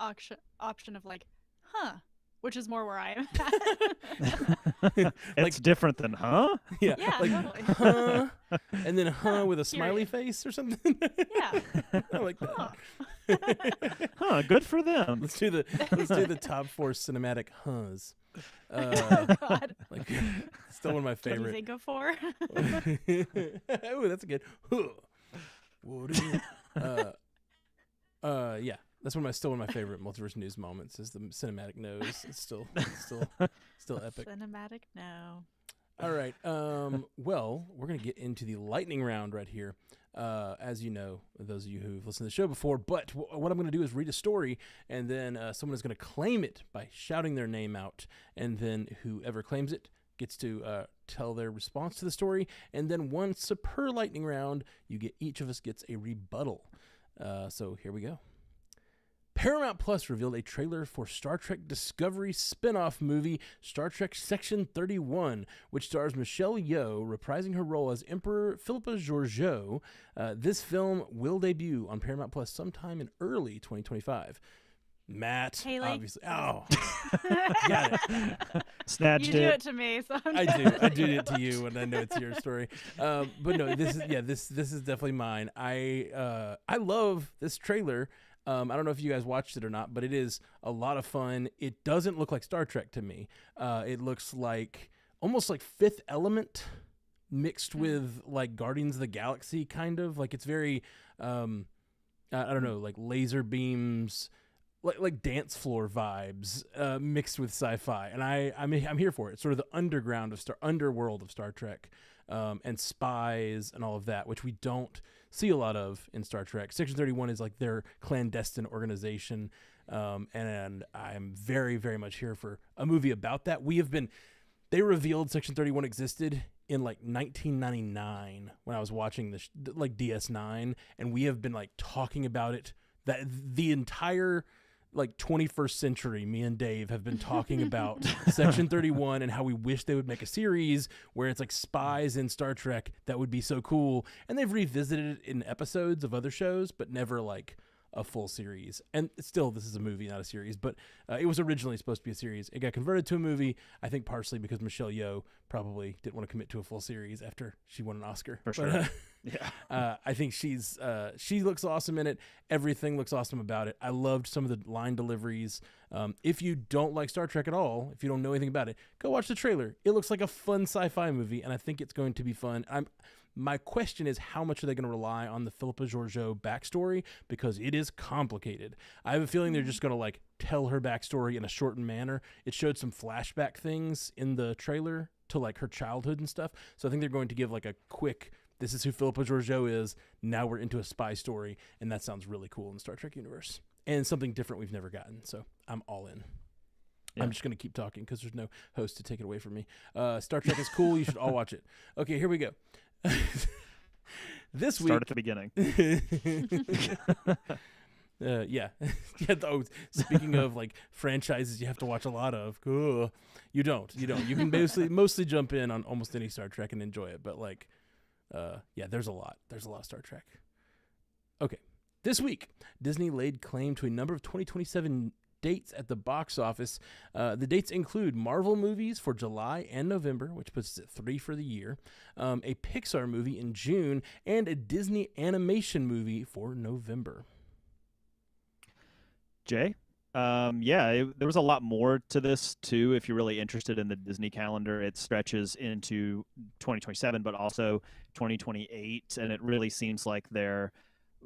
option of like, huh, which is more where I am at. It's different than huh? Yeah, like, totally. Huh, and then with a smiley face or something. Yeah. I like that. Huh, good for them. Let's do the top 4 cinematic huhs. God. Like, still one of my favorite. What do you think of 4? Oh, that's a good. What do you? Yeah, that's still one of my favorite Multiverse news moments. Is the cinematic nose? It's still epic. Cinematic no. All right. Well, we're gonna get into the lightning round right here. As you know, those of you who've listened to the show before, but what I'm going to do is read a story, and then someone is going to claim it by shouting their name out, and then whoever claims it gets to tell their response to the story, and then once per lightning round, each of us gets a rebuttal. So here we go. Paramount Plus revealed a trailer for Star Trek Discovery spin-off movie Star Trek Section 31, which stars Michelle Yeoh reprising her role as Emperor Philippa Georgiou. This film will debut on Paramount Plus sometime in early 2025. Matt, Haley. Obviously. Oh, got it. Snatched you do it to me. So I do it to you, and I know it's your story. But no, this is definitely mine. I love this trailer. I don't know if you guys watched it or not, but it is a lot of fun. It doesn't look like Star Trek to me. It looks like almost like Fifth Element mixed with like Guardians of the Galaxy, kind of. Like, it's very, I don't know, like laser beams, like dance floor vibes mixed with sci-fi. And I'm here for it. Sort of the underworld of Star Trek, and spies and all of that, which we don't see a lot of in Star Trek. Section 31 is like their clandestine organization, and I'm very, very much here for a movie about that. They revealed Section 31 existed in like 1999 when I was watching like DS9, and we have been like talking about it that the entire like 21st century. Me and Dave have been talking about Section 31 and how we wish they would make a series where it's like spies in Star Trek. That would be so cool. And they've revisited it in episodes of other shows, but never like a full series. And still, this is a movie, not a series, but it was originally supposed to be a series. It got converted to a movie, I think partially because Michelle Yeoh probably didn't want to commit to a full series after she won an Oscar. For sure. Yeah. I think she looks awesome in it. Everything looks awesome about it. I loved some of the line deliveries. If you don't like Star Trek at all, if you don't know anything about it, go watch the trailer. It looks like a fun sci-fi movie, and I think it's going to be fun. My question is, how much are they going to rely on the Philippa Georgiou backstory? Because it is complicated. I have a feeling they're just going to like tell her backstory in a shortened manner. It showed some flashback things in the trailer to like her childhood and stuff. So I think they're going to give like a quick, this is who Philippa Georgiou is. Now we're into a spy story. And that sounds really cool in the Star Trek universe. And something different we've never gotten. So I'm all in. Yeah. I'm just going to keep talking because there's no host to take it away from me. Star Trek is cool. You should all watch it. Okay, here we go. This week, start at the beginning. Yeah. Oh, speaking of like franchises you have to watch a lot of, cool. You don't. You can mostly jump in on almost any Star Trek and enjoy it. But like, there's a lot of Star Trek. Okay, this week Disney laid claim to a number of 2027 dates at the box office. The dates include Marvel movies for July and November, which puts us at 3 for the year, a Pixar movie in June, and a Disney animation movie for November. Jay? There was a lot more to this, too, if you're really interested in the Disney calendar. It stretches into 2027, but also 2028, and it really seems like they're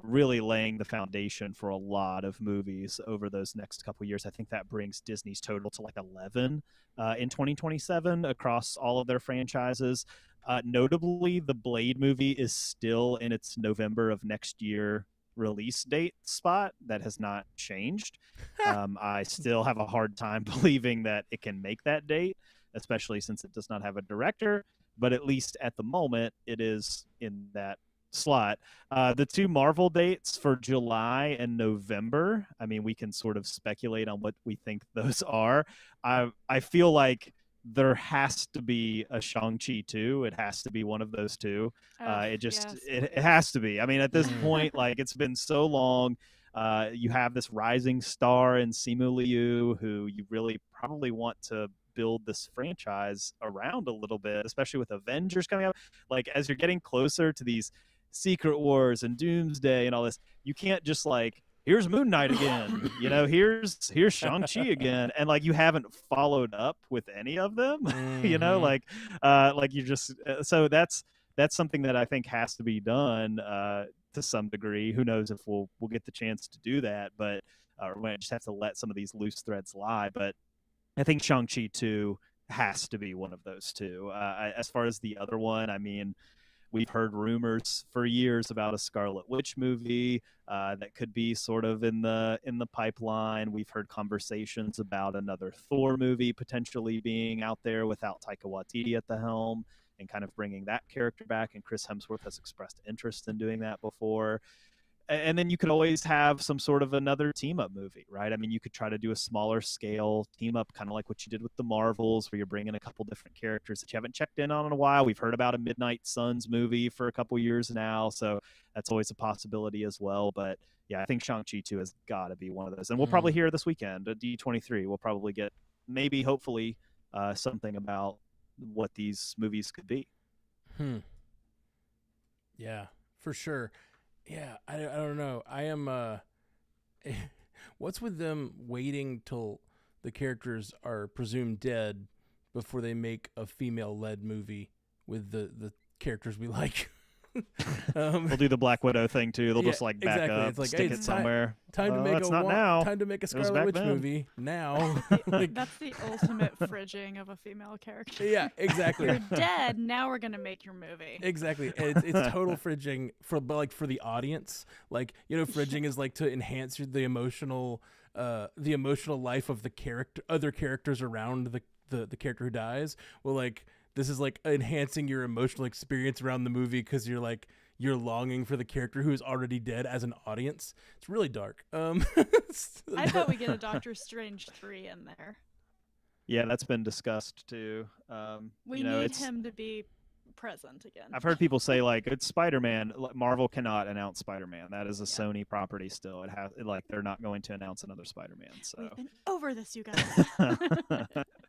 really laying the foundation for a lot of movies over those next couple years. I think that brings Disney's total to like 11 in 2027 across all of their franchises. Notably, the Blade movie is still in its November of next year release date spot that has not changed. I still have a hard time believing that it can make that date, especially since it does not have a director. But at least at the moment, it is in that slot. The two Marvel dates for July and November, I mean, we can sort of speculate on what we think those are. I feel like there has to be a Shang-Chi 2. It has to be one of those two. Oh, It just yes, it please. has to be. I mean, at this Mm. point, like it's been so long. You have this rising star in Simu Liu, who you really probably want to build this franchise around a little bit, especially with Avengers coming up. Like as you're getting closer to these Secret Wars and Doomsday and all this, you can't just like here's Moon Knight again, here's Shang-Chi again, and like you haven't followed up with any of them, Mhm. like you just so that's something that I think has to be done to some degree. Who knows if we'll get the chance to do that, but we might just have to let some of these loose threads lie. But I think Shang-Chi 2 has to be one of those two. As far as the other one, I mean, we've heard rumors for years about a Scarlet Witch movie that could be sort of in the pipeline. We've heard conversations about another Thor movie potentially being out there without Taika Waititi at the helm and kind of bringing that character back. And Chris Hemsworth has expressed interest in doing that before. And then you could always have some sort of another team up movie, right? I mean, you could try to do a smaller scale team up, kind of like what you did with the Marvels, where you're bringing a couple different characters that you haven't checked in on in a while. We've heard about a Midnight Suns movie for a couple years now, so that's always a possibility as well. But yeah, I think Shang-Chi 2 has got to be one of those. And we'll probably Mm. hear this weekend at D23. We'll probably get maybe, hopefully, something about what these movies could be. Hmm. Yeah, for sure. Yeah, I don't know. I am what's with them waiting till the characters are presumed dead before they make a female led movie with the characters we like? um They'll do the Black Widow thing too. They'll yeah, just like back exactly. up, It's like, hey, stick it's it somewhere. time to make It's not now. time to make a It was Scarlet back Witch then. movie now. like, That's the ultimate fridging of a female character. yeah, exactly. You're dead. Now we're gonna make your movie. Exactly. And it's total fridging for the audience. Like, fridging is like to enhance the emotional life of the other characters around the character who dies. Well, like this is like enhancing your emotional experience around the movie because you're longing for the character who is already dead as an audience. It's really dark. I thought we get a Doctor Strange 3 in there. Yeah, that's been discussed too. We need him to be present again. I've heard people say like it's Spider-Man. Marvel cannot announce Spider-Man. That is a Yeah. Sony property still. It has like they're not going to announce another Spider-Man. So We've been over this, you guys.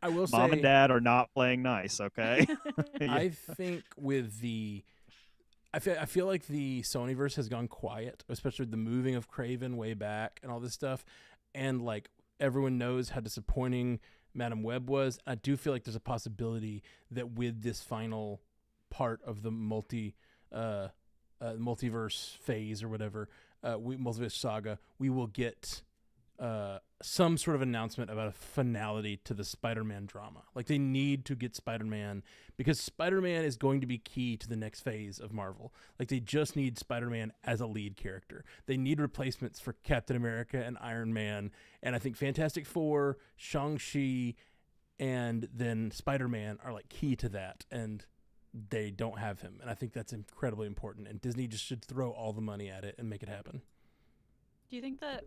I will say, Mom and Dad are not playing nice. Okay. I think with I feel like the Sonyverse has gone quiet, especially the moving of Craven way back and all this stuff. And like everyone knows how disappointing Madam Web was. I do feel like there's a possibility that with this final part of the multiverse phase or whatever, multiverse saga, we will get some sort of announcement about a finality to the Spider-Man drama. Like they need to get Spider-Man because Spider-Man is going to be key to the next phase of Marvel. Like they just need Spider-Man as a lead character. They need replacements for Captain America and Iron Man, and I think Fantastic Four, Shang-Chi, and then Spider-Man are like key to that, and they don't have him. And I think that's incredibly important, and Disney just should throw all the money at it and make it happen. Do you think that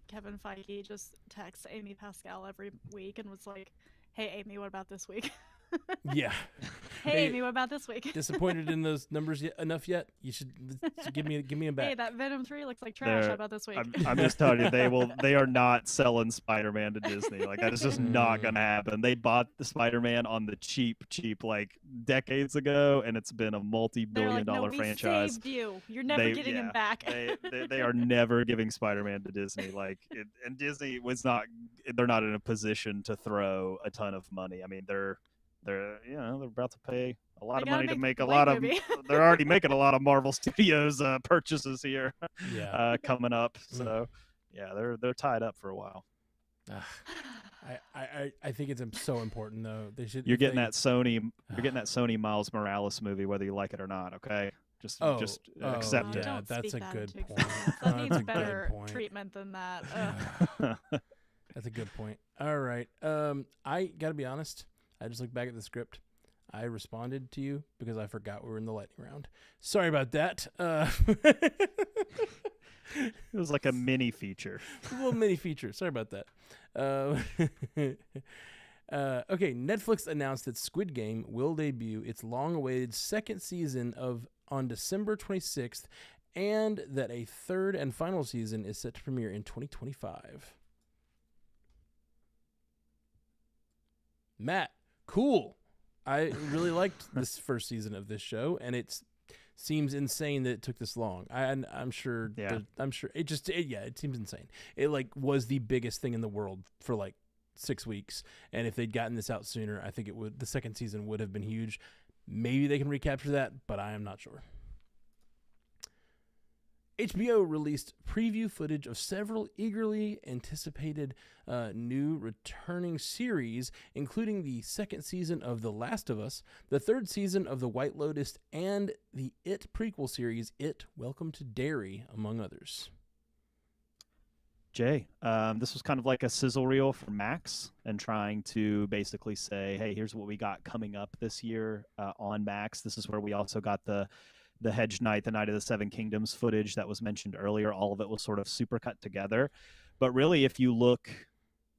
Kevin Feige just texts Amy Pascal every week and was like, "Hey Amy, what about this week?" Yeah. Hey Amy, what about this week? Disappointed in those numbers enough yet? You should give me them back. Hey, that Venom 3 looks like trash. How They're- about this week? I'm just telling you, they are not selling Spider-Man to Disney. Like that is just not gonna happen. They bought the Spider-Man on the cheap, like decades ago, and it's been a They're multi-billion like, dollar no, we franchise. saved you. You're never getting him back. They are never giving Spider-Man to Disney. And Disney they're not in a position to throw a ton of money. I mean, they're about to pay a lot They of gotta money to make make a Blade lot of. movie. They're already making a lot of Marvel Studios purchases here Yeah. coming up. So yeah, they're tied up for a while. I think it's so important though. They should. You're getting that Sony Miles Morales movie, whether you like it or not. Okay, Just accept it. Yeah, Don't that's speak a that good into point. existence. That That's needs a good better point. treatment than that. Ugh. That's a good point. All right. I gotta be honest. I just looked back at the script. I responded to you because I forgot we were in the lightning round. Sorry about that. It was like a mini feature. A little mini feature. Sorry about that. Okay, Netflix announced that Squid Game will debut its long-awaited second season on December 26th, and that a third and final season is set to premiere in 2025. Matt, cool. I really liked this first season of this show, and it seems insane that it took this long. I'm sure. Yeah. I'm sure it just. It seems insane. It was the biggest thing in the world for 6 weeks, and if they'd gotten this out sooner, I think the second season would have been huge. Maybe they can recapture that, but I am not sure. HBO released preview footage of several eagerly anticipated new returning series, including the second season of The Last of Us, the third season of The White Lotus, and the It prequel series, It Welcome to Derry, among others. Jay, this was kind of like a sizzle reel for Max and trying to basically say, hey, here's what we got coming up this year on Max. This is where we also got the Hedge Knight, the Night of the Seven Kingdoms footage that was mentioned earlier. All of it was sort of super cut together. But really, if you look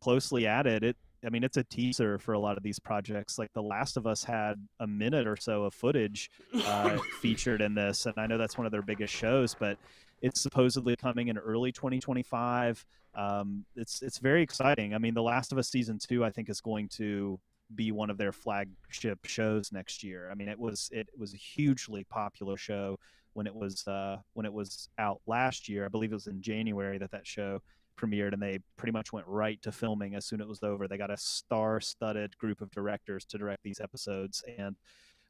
closely at it, it's a teaser for a lot of these projects. Like The Last of Us had a minute or so of footage featured in this. And I know that's one of their biggest shows, but it's supposedly coming in early 2025. It's very exciting. The Last of Us Season 2, I think, is going to be one of their flagship shows next year. It was a hugely popular show when it was out last year. I believe it was in January that show premiered, and they pretty much went right to filming as soon as it was over. They got a star-studded group of directors to direct these episodes, and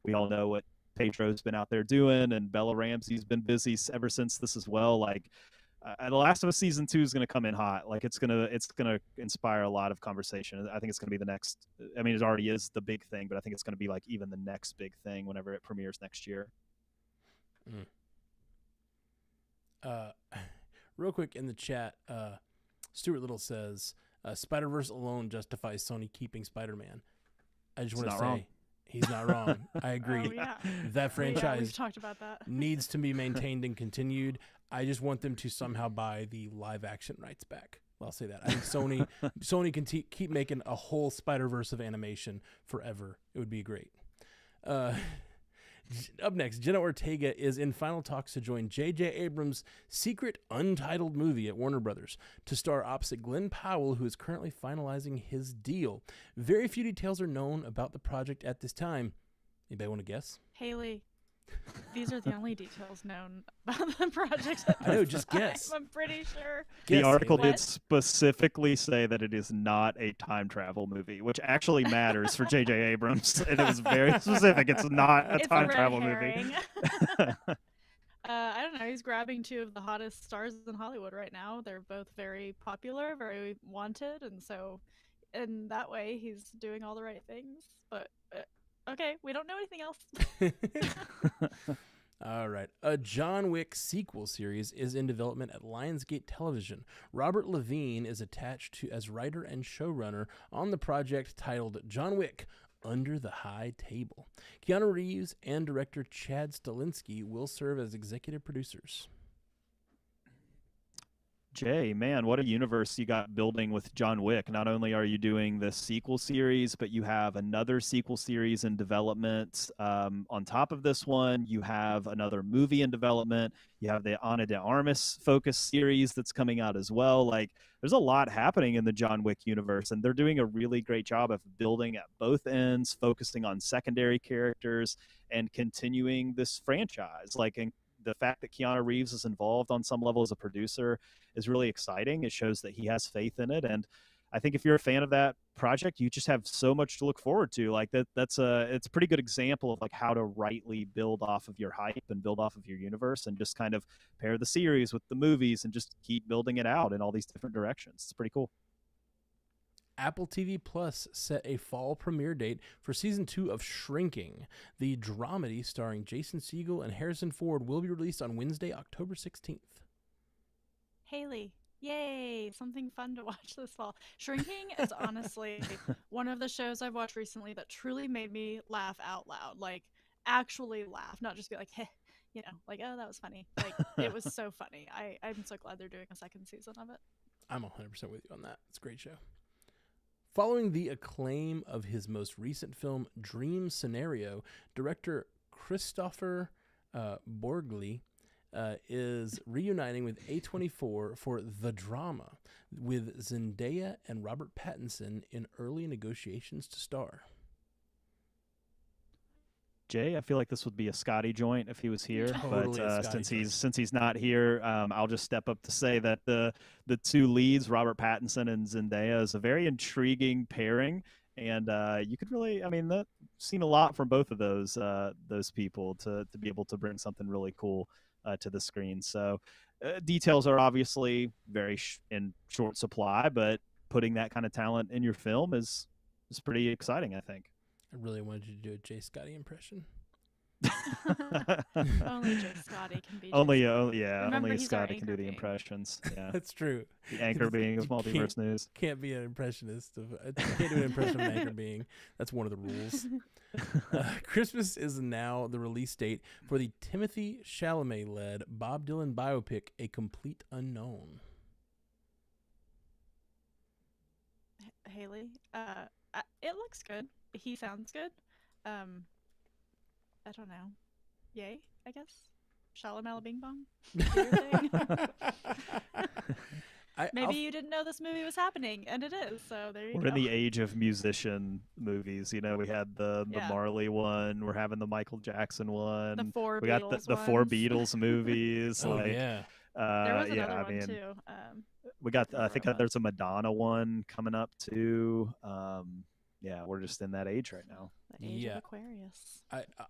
we all know what Pedro's been out there doing, and Bella Ramsey's been busy ever since this as well. The Last of Us Season 2 is going to come in hot. It's gonna inspire a lot of conversation. I think it's going to be the next. It already is the big thing, but I think it's going to be even the next big thing whenever it premieres next year. Real quick in the chat, Stuart Little says Spider-Verse alone justifies Sony keeping Spider-Man. I just want to say wrong. He's not wrong. I agree. Oh, yeah. That franchise We've talked about that. needs to be maintained and continued. I just want them to somehow buy the live action rights back. Well, I'll say that. I think Sony can keep making a whole Spider-Verse of animation forever. It would be great. Up next, Jenna Ortega is in final talks to join J.J. Abrams' secret untitled movie at Warner Brothers to star opposite Glenn Powell, who is currently finalizing his deal. Very few details are known about the project at this time. Anybody want to guess? Haley, these are the only details known about the project. I know, just guess. I'm pretty sure. The Guess, article Haley. did specifically say that it is not a time travel movie, which actually matters for J.J. Abrams. And it was very specific. It's not a It's time a red travel herring. movie. I don't know. He's grabbing two of the hottest stars in Hollywood right now. They're both very popular, very wanted, and so in that way, he's doing all the right things. But okay, we don't know anything else. All right. A John Wick sequel series is in development at Lionsgate Television. Robert Levine is attached to as writer and showrunner on the project titled John Wick: Under the High Table. Keanu Reeves and director Chad Stahelski will serve as executive producers. Jay, man, what a universe you got building with John Wick. Not only are you doing the sequel series, but you have another sequel series in development. On top of this one, you have another movie in development. You have the Ana de Armas focus series that's coming out as well. There's a lot happening in the John Wick universe, and they're doing a really great job of building at both ends, focusing on secondary characters and continuing this franchise. And the fact that Keanu Reeves is involved on some level as a producer is really exciting. It shows that he has faith in it. And I think if you're a fan of that project, you just have so much to look forward to. It's a pretty good example of how to rightly build off of your hype and build off of your universe and just kind of pair the series with the movies and just keep building it out in all these different directions. It's pretty cool. Apple TV Plus set a fall premiere date for season 2 of Shrinking. The dramedy starring Jason Segel and Harrison Ford will be released on Wednesday, October 16th. Haley, yay! Something fun to watch this fall. Shrinking is honestly one of the shows I've watched recently that truly made me laugh out loud. Like, actually laugh, not just be like, heh, like, oh, that was funny. Like, it was so funny. I'm so glad they're doing a second season of it. I'm 100% with you on that. It's a great show. Following the acclaim of his most recent film, Dream Scenario, director Christopher Borgli is reuniting with A24 for The Drama, with Zendaya and Robert Pattinson in early negotiations to star. Jay, I feel like this would be a Scotty joint if he was here, Totally a but Scotty joint. since he's not here, I'll just step up to say that the two leads, Robert Pattinson and Zendaya, is a very intriguing pairing, and you could really, I mean, seen a lot from both of those people to be able to bring something really cool to the screen. So details are obviously very in short supply, but putting that kind of talent in your film is pretty exciting, I think. I really wanted you to do a Jay Scotty impression. Only Jay Scotty can be. Only Remember, Scotty can do the impressions. Yeah, that's true. The anchor being of Multiverse News. Can't be an impressionist. Can't do an impression of an anchor being. That's one of the rules. Christmas is now the release date for the Timothy Chalamet-led Bob Dylan biopic, A Complete Unknown. Haley, it looks good. He sounds good. I don't know. Yay, I guess. Shalom Bing Bong. Maybe you didn't know this movie was happening, and it is. So there you go. We're in the age of musician movies. We had the Marley one. We're having the Michael Jackson one. The four we Beatles got the four Beatles movies. Yeah. There was another one too. We got. I think there's a Madonna one coming up too. Yeah, we're just in that age right now. The age of Aquarius.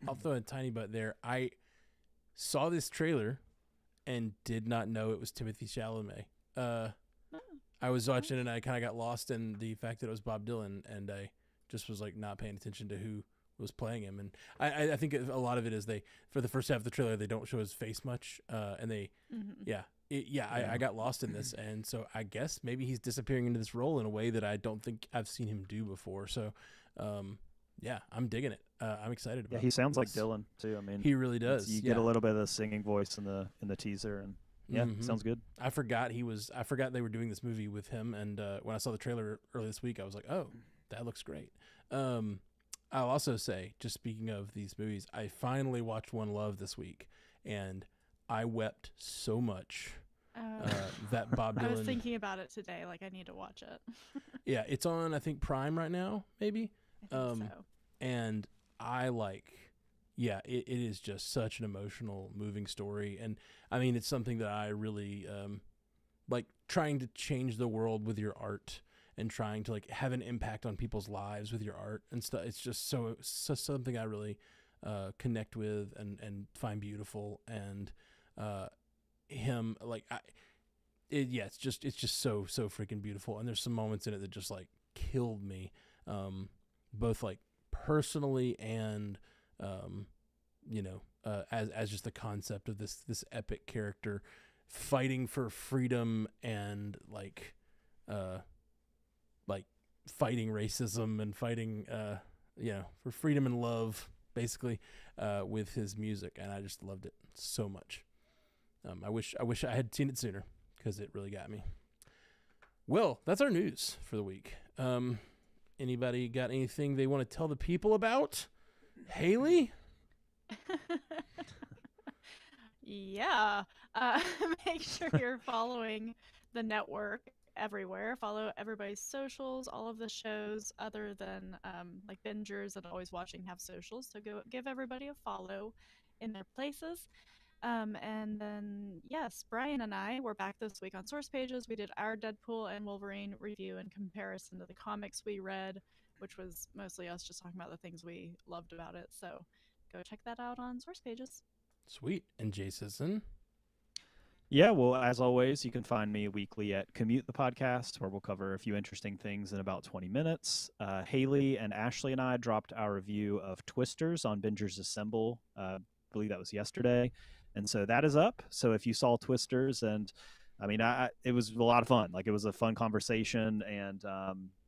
I'll throw a tiny butt there. I saw this trailer and did not know it was Timothy Chalamet. I was watching and I kind of got lost in the fact that it was Bob Dylan, and I just was like not paying attention to who was playing him. And I think a lot of it is for the first half of the trailer, they don't show his face much, and they, I got lost in this, and so I guess maybe he's disappearing into this role in a way that I don't think I've seen him do before. So, I'm digging it. I'm excited about it. Yeah, he sounds like Dylan too. I mean, he really does. You get a little bit of the singing voice in the teaser, and sounds good. I forgot they were doing this movie with him, and when I saw the trailer earlier this week, I was like, oh, that looks great. I'll also say, just speaking of these movies, I finally watched One Love this week, and I wept so much that Bob Dylan... I was thinking about it today, like I need to watch it. Yeah, it's on, I think, Prime right now, maybe? I think so. And I it is just such an emotional, moving story, and I mean, it's something that I really like, trying to change the world with your art and trying to like have an impact on people's lives with your art and stuff. It's just so something I really connect with and find beautiful. And him, like, it's just so freaking beautiful. And there's some moments in it that just like killed me, both like personally and as just the concept of this epic character fighting for freedom and like fighting racism and fighting for freedom and love, basically, with his music. And I just loved it so much. I wish I had seen it sooner, because it really got me. Well, that's our news for the week. Anybody got anything they want to tell the people about? Haley? Yeah. Make sure you're following the network everywhere. Follow everybody's socials. All of the shows other than like bingers and always watching have socials. So go give everybody a follow in their places. And then, yes, Brian and I were back this week on Source Pages. We did our Deadpool and Wolverine review in comparison to the comics we read, which was mostly us just talking about the things we loved about it. So go check that out on Source Pages. Sweet. And Jason? Yeah, well, as always, you can find me weekly at Commute the Podcast, where we'll cover a few interesting things in about 20 minutes. Haley and Ashley and I dropped our review of Twisters on Bingers Assemble. I believe that was yesterday. And so that is up. So if you saw Twisters, and I mean, it was a lot of fun. Like, it was a fun conversation, and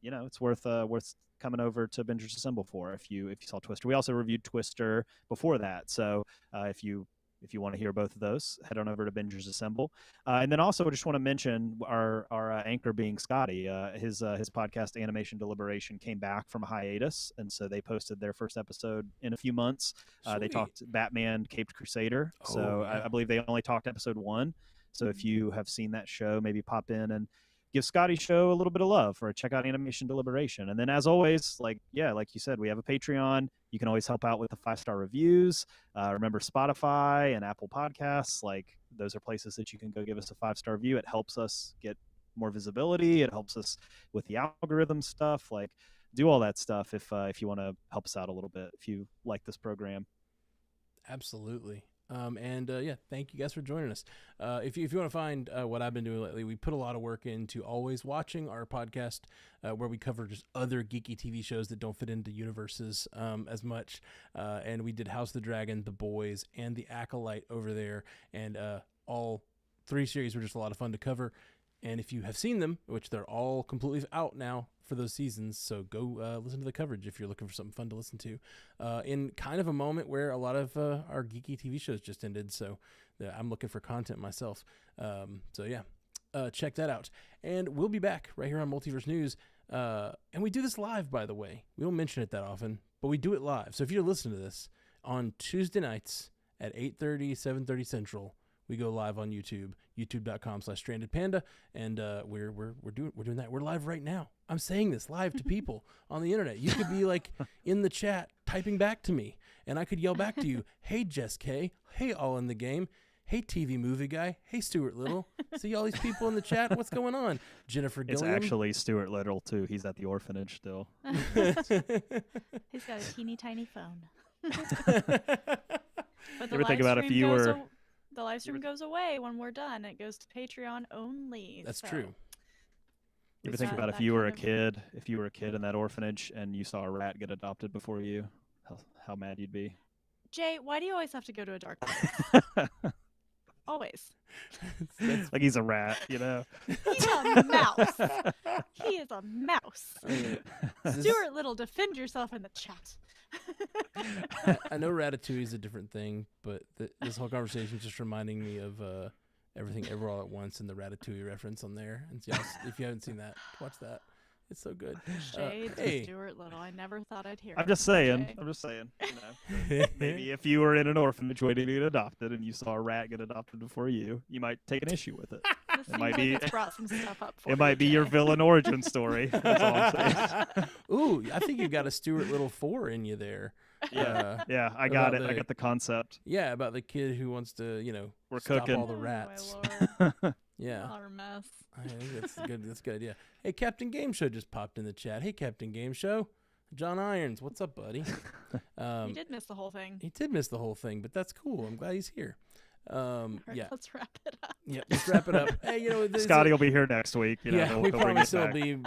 it's worth coming over to Bingers Assemble for if you saw Twister. We also reviewed Twister before that. So if you want to hear both of those, head on over to Bingers Assemble. And then also, I just want to mention our anchor being Scotty. His podcast, Animation Deliberation, came back from a hiatus, and so they posted their first episode in a few months. They talked Batman Caped Crusader. So yeah. I believe they only talked episode 1. So if you have seen that show, maybe pop in and give Scotty's show a little bit of love, or check out Animation Deliberation. And then, as always, like you said, we have a Patreon. You can always help out with the 5-star reviews. Remember, Spotify and Apple Podcasts, like, those are places that you can go give us a 5-star review. It helps us get more visibility. It helps us with the algorithm stuff. Like, do all that stuff if you want to help us out a little bit, if you like this program. Absolutely. Thank you guys for joining us. If you want to find what I've been doing lately, we put a lot of work into always watching our podcast, where we cover just other geeky TV shows that don't fit into universes as much. And we did House of the Dragon, The Boys, and The Acolyte over there, and all 3 series were just a lot of fun to cover. And if you have seen them, which they're all completely out now for those seasons, so go listen to the coverage if you're looking for something fun to listen to. In kind of a moment where a lot of our geeky TV shows just ended, so I'm looking for content myself. Check that out. And we'll be back right here on Multiverse News. And we do this live, by the way. We don't mention it that often, but we do it live. So if you're listening to this on Tuesday nights at 8:30, 7:30 Central, we go live on YouTube, youtube.com/strandedpanda, and we're doing that. We're live right now. I'm saying this live to people on the internet. You could be like in the chat typing back to me, and I could yell back to you, "Hey Jess K, hey All in the Game, hey TV Movie Guy, hey Stuart Little." See all these people in the chat. What's going on? Jennifer Gilliam. It's actually Stuart Little too. He's at the orphanage still. He's got a teeny tiny phone. But You ever think about if you were... The live stream goes away when we're done. It goes to Patreon only. That's true. You ever think about if you were a kid in that orphanage and you saw a rat get adopted before you, how mad you'd be? Jay, why do you always have to go to a dark place? Always. Like he's a rat, you know? He's a mouse. He is a mouse. Stuart Little, defend yourself in the chat. I know Ratatouille is a different thing, but this whole conversation is just reminding me of Everything Ever All at Once and the Ratatouille reference on there. And so if you haven't seen that, watch that. It's so good. Shade to Stuart Little. I never thought I'd hear it. I'm just saying. You know, maybe if you were in an orphanage waiting to get adopted and you saw a rat get adopted before you might take an issue with it. It might be. It's brought some stuff up for it might be Jay. your villain origin story. That's all I'm saying. Ooh, I think you've got a Stuart Little 4 in you there. Yeah, I got it. I got the concept. Yeah, about the kid who wants to, we're stop cooking all the rats. My Lord. Yeah. Our mess. I think that's good. That's a good idea. Hey, Captain Game Show just popped in the chat. Hey, Captain Game Show. John Irons, what's up, buddy? He did miss the whole thing. He did miss the whole thing, but that's cool. I'm glad he's here. Yeah. Let's wrap it up. Yeah, let's wrap it up. Hey, Scotty will be here next week. We promise he'll be.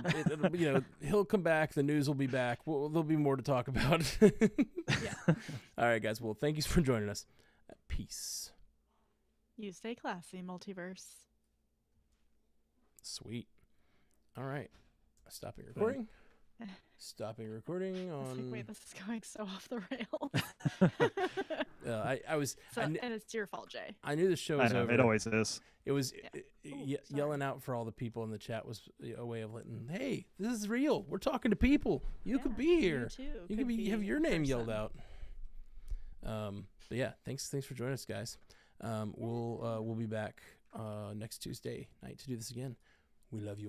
He'll come back. The news will be back. There'll be more to talk about. Yeah. All right, guys. Well, thank you for joining us. Peace. You stay classy, Multiverse. Sweet. All right. Stopping recording. Stopping recording on. Like, wait, this is going so off the rails. I was. And it's your fault, Jay. I knew the show was over. It always is. It was yelling out for all the people in the chat was a way of letting, hey, this is real. We're talking to people. You could be here. You could have your name yelled out. But yeah, thanks for joining us, guys. We'll be back next Tuesday night to do this again. We love you all.